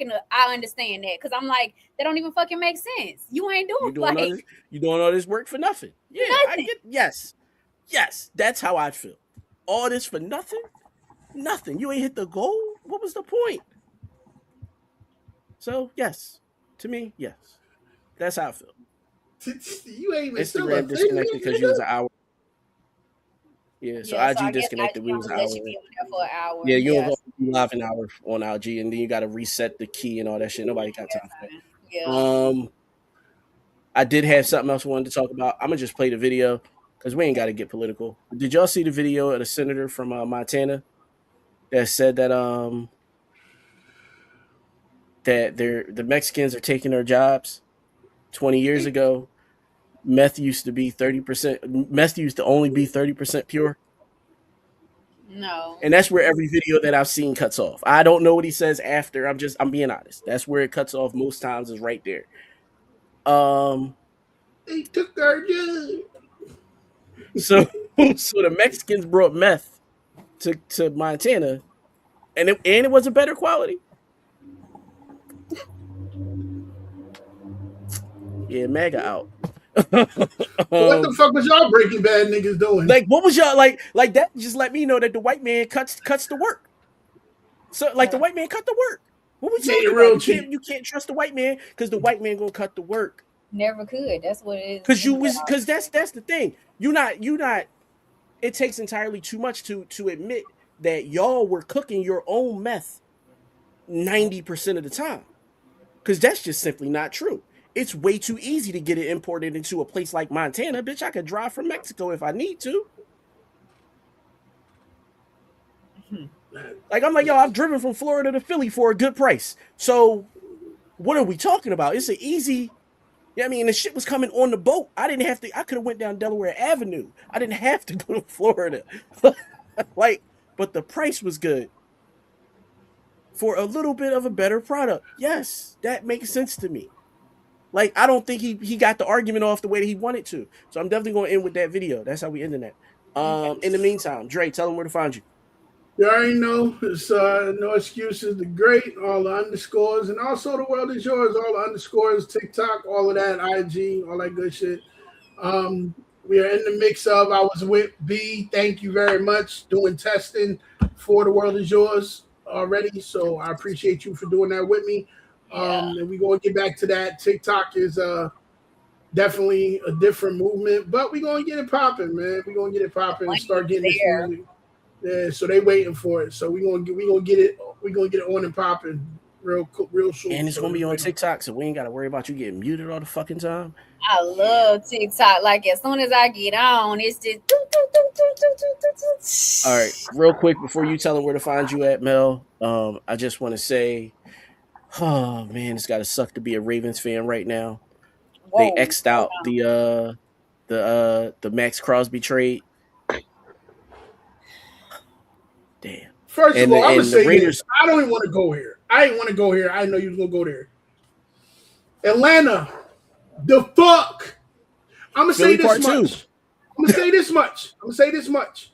Speaker 4: understand that because I'm like that don't even fucking make sense. You ain't doing
Speaker 1: You doing all
Speaker 4: like
Speaker 1: this? You doing all this work for nothing? Yeah, I
Speaker 4: nothing.
Speaker 1: get. Yes, that's how I feel. All this for nothing? Nothing. You ain't hit the goal. What was the point? So yes, to me, yes, that's how I feel.
Speaker 5: You ain't even still a
Speaker 1: Instagram
Speaker 5: thing,
Speaker 1: disconnected because you was an hour. Yeah, so
Speaker 4: Yeah, so
Speaker 1: IG
Speaker 4: I guess
Speaker 1: disconnected.
Speaker 4: IG
Speaker 1: We was
Speaker 4: only
Speaker 1: an
Speaker 4: lets
Speaker 1: hour
Speaker 4: you
Speaker 1: in.
Speaker 4: be on there for an hour.
Speaker 1: Yeah, you don't
Speaker 4: Yeah,
Speaker 1: go live an hour on IG, and then you got to reset the key and all that shit. Nobody got time for that.
Speaker 4: yeah.
Speaker 1: I did have something else I wanted to talk about. I'm gonna just play the video because we ain't got to get political. Did y'all see the video of the senator from Montana that said that the Mexicans are taking their jobs? 20 years ago, meth used to be 30%. Meth used to only be 30% pure.
Speaker 4: No.
Speaker 1: And that's where every video that I've seen cuts off. I don't know what he says after. I'm being honest. That's where it cuts off most times is right there. Um
Speaker 5: They took our job.
Speaker 1: so so the Mexicans brought meth to Montana and it was a better quality. Yeah, MAGA out.
Speaker 5: So what the fuck was y'all Breaking Bad niggas doing?
Speaker 1: Like what was y'all like that just let me know that the white man cuts the work. So like the white man cut the work. What we
Speaker 5: Made it
Speaker 1: talking about?
Speaker 5: real cheap.
Speaker 1: You can't trust the white man because the white man gonna cut the work.
Speaker 4: Never could. That's what it is.
Speaker 1: Cause you was cause that's the thing. You not it takes entirely too much to admit that y'all were cooking your own meth 90% of the time. Cause that's just simply not true. It's way too easy to get it imported into a place like Montana. Bitch, I could drive from Mexico if I need to. Like I'm like, yo, I've driven from Florida to Philly for a good price. So what are we talking about? It's an easy. Yeah, I mean, the shit was coming on the boat. I didn't have to. I could have went down Delaware Avenue. I didn't have to go to Florida. Like, but the price was good for a little bit of a better product. Yes, that makes sense to me. Like, I don't think he got the argument off the way that he wanted to. So I'm definitely going to end with that video. That's how we ending that.
Speaker 4: Okay.
Speaker 1: In the meantime, Dre, tell them where to find you.
Speaker 5: You already know it's no excuses. The great, all the underscores, and also the world is yours. All the underscores, TikTok, all of that, IG, all that good shit. We are in the mix of. I was with B. Thank you very much. Doing testing for the world is yours already. So I appreciate you for doing that with me.
Speaker 4: Yeah.
Speaker 5: And we're gonna get back to that. TikTok is definitely a different movement, but we're gonna get it popping, man. We're gonna get it popping and
Speaker 4: Money
Speaker 5: start getting this
Speaker 4: there.
Speaker 5: music. Yeah, so they waiting for it. So we're gonna get it on and popping real soon.
Speaker 1: And it's
Speaker 5: So
Speaker 1: going to be on
Speaker 5: waiting.
Speaker 1: TikTok, so we ain't got to worry about you getting muted all the fucking time.
Speaker 4: I love TikTok. Like as soon as I get on, it's just.
Speaker 1: All right, real quick before you tell them where to find you at, Mel. I just want to say, oh man, it's got to suck to be a Ravens fan right now. They
Speaker 4: Whoa.
Speaker 1: x'd out the Max Crosby trade. Damn.
Speaker 5: First of all, I'm gonna
Speaker 1: And the
Speaker 5: say
Speaker 1: Raiders.
Speaker 5: this. I don't even want to go here. I didn't want to go here. I know you was gonna go there. Atlanta, the fuck. I'm gonna say
Speaker 1: Philly
Speaker 5: this
Speaker 1: part
Speaker 5: much.
Speaker 1: two.
Speaker 5: I'm gonna say this much.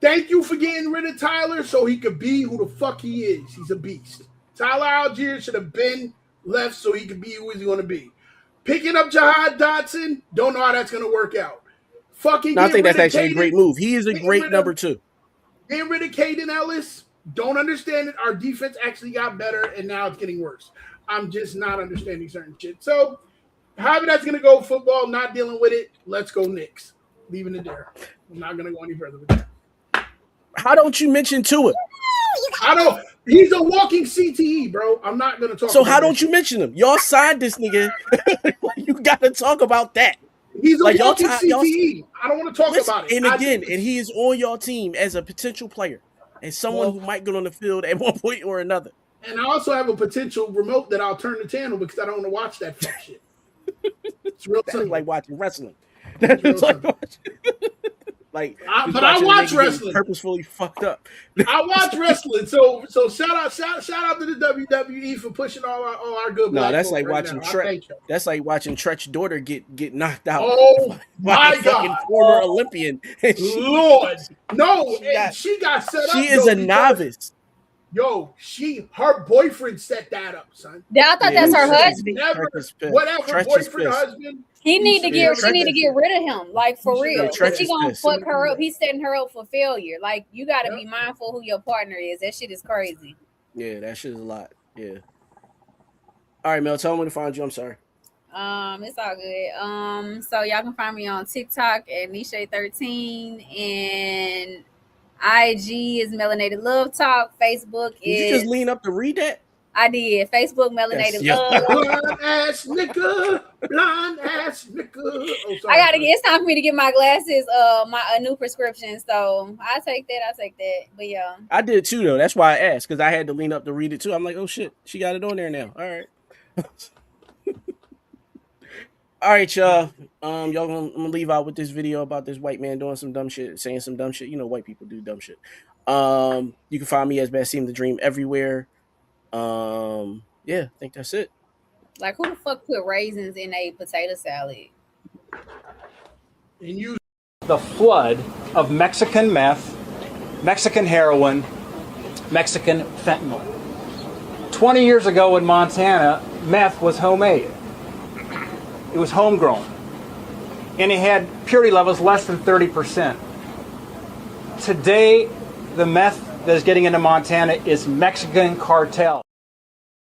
Speaker 5: Thank you for getting rid of Tyler so he could be who the fuck he is. He's a beast. Tyler Algier should have been left so he could be who he's gonna be. Picking up Jahad Dotson, don't know how that's gonna work out. Fucking
Speaker 1: No, I
Speaker 5: getting
Speaker 1: think
Speaker 5: rid
Speaker 1: that's
Speaker 5: of
Speaker 1: actually a great move. He is a great number two.
Speaker 5: Getting rid of Caden Ellis, don't understand it. Our defense actually got better, and now it's getting worse. I'm just not understanding certain shit. So, however that's going to go, football, not dealing with it, let's go Knicks. Leaving it there. I'm not going to go any further with that.
Speaker 1: How don't you mention Tua?
Speaker 5: I don't. He's a walking CTE, bro. I'm not going to talk
Speaker 1: So
Speaker 5: about
Speaker 1: how
Speaker 5: that
Speaker 1: don't you
Speaker 5: shit.
Speaker 1: mention him? Y'all signed this nigga. You gotta talk about that.
Speaker 5: He's a
Speaker 1: Like, y'all
Speaker 5: walking
Speaker 1: ti- y'all-
Speaker 5: CTE. I don't want to talk
Speaker 1: Listen,
Speaker 5: about it.
Speaker 1: and again, and he is on your team as a potential player, as someone who might get on the field at one point or another.
Speaker 5: And I also have a potential remote that I'll turn the channel because I don't want to watch that fuck shit. It's real
Speaker 1: That is
Speaker 5: simple.
Speaker 1: like watching wrestling.
Speaker 5: It's
Speaker 1: That
Speaker 5: real
Speaker 1: is like
Speaker 5: simple.
Speaker 1: watching. Like, just
Speaker 5: But I
Speaker 1: watching a
Speaker 5: watch
Speaker 1: nigga getting
Speaker 5: wrestling.
Speaker 1: purposefully fucked up.
Speaker 5: I watch wrestling, so shout out to the WWE for pushing all our good
Speaker 1: No,
Speaker 5: black
Speaker 1: that's
Speaker 5: folk
Speaker 1: like
Speaker 5: right
Speaker 1: watching
Speaker 5: now. I
Speaker 1: Tretch.
Speaker 5: thank you.
Speaker 1: That's like watching Tretch's daughter get knocked out
Speaker 5: Oh
Speaker 1: by
Speaker 5: my
Speaker 1: a fucking
Speaker 5: God.
Speaker 1: former Olympian. And
Speaker 5: Lord, no,
Speaker 1: she
Speaker 5: she got set up.
Speaker 1: she is
Speaker 5: though,
Speaker 1: a
Speaker 5: because-
Speaker 1: novice.
Speaker 5: Yo, her boyfriend set that up, son.
Speaker 4: I thought that's her husband.
Speaker 5: Never,
Speaker 1: Tretch is pissed.
Speaker 5: whatever
Speaker 1: Tretch is
Speaker 5: boyfriend,
Speaker 1: pissed.
Speaker 5: husband.
Speaker 4: He need to
Speaker 1: Yeah,
Speaker 4: get she need to get rid of him, like for
Speaker 5: Yeah,
Speaker 4: real.
Speaker 1: Tretch
Speaker 4: Cause he
Speaker 1: is
Speaker 4: gonna
Speaker 1: pissed.
Speaker 4: fuck her up. He's setting her up for failure. Like you gotta
Speaker 5: Yep.
Speaker 4: be mindful who your partner is. That shit is crazy.
Speaker 1: Yeah, that shit is a lot. Yeah. All right, Mel, tell me where to find you. I'm sorry.
Speaker 4: It's all good. So y'all can find me on TikTok at Nisha13 and IG is Melanated Love Talk. Facebook
Speaker 1: Did you
Speaker 4: is
Speaker 1: just lean up to read that?
Speaker 4: I did. Facebook Melanated
Speaker 1: Yes, yeah.
Speaker 4: Love.
Speaker 5: Blind ass nigga. Oh, sorry.
Speaker 4: I gotta get. It's time for me to get my glasses. A new prescription. So I take that. But yeah,
Speaker 1: I did too, though. That's why I asked, because I had to lean up to read it too. I'm like, oh shit, she got it on there now. All right. All right, y'all. I'm gonna leave out with this video about this white man doing some dumb shit, saying some dumb shit. You know, white people do dumb shit. You can find me as Basim the Dream everywhere. Yeah, I think that's it.
Speaker 4: like who the fuck put raisins in a potato salad?
Speaker 5: And you
Speaker 6: The flood of Mexican meth, Mexican heroin, Mexican fentanyl. 20 years ago in Montana, meth was homemade. It was homegrown. And it had purity levels less than 30%. Today, the meth that is getting into Montana is Mexican cartel.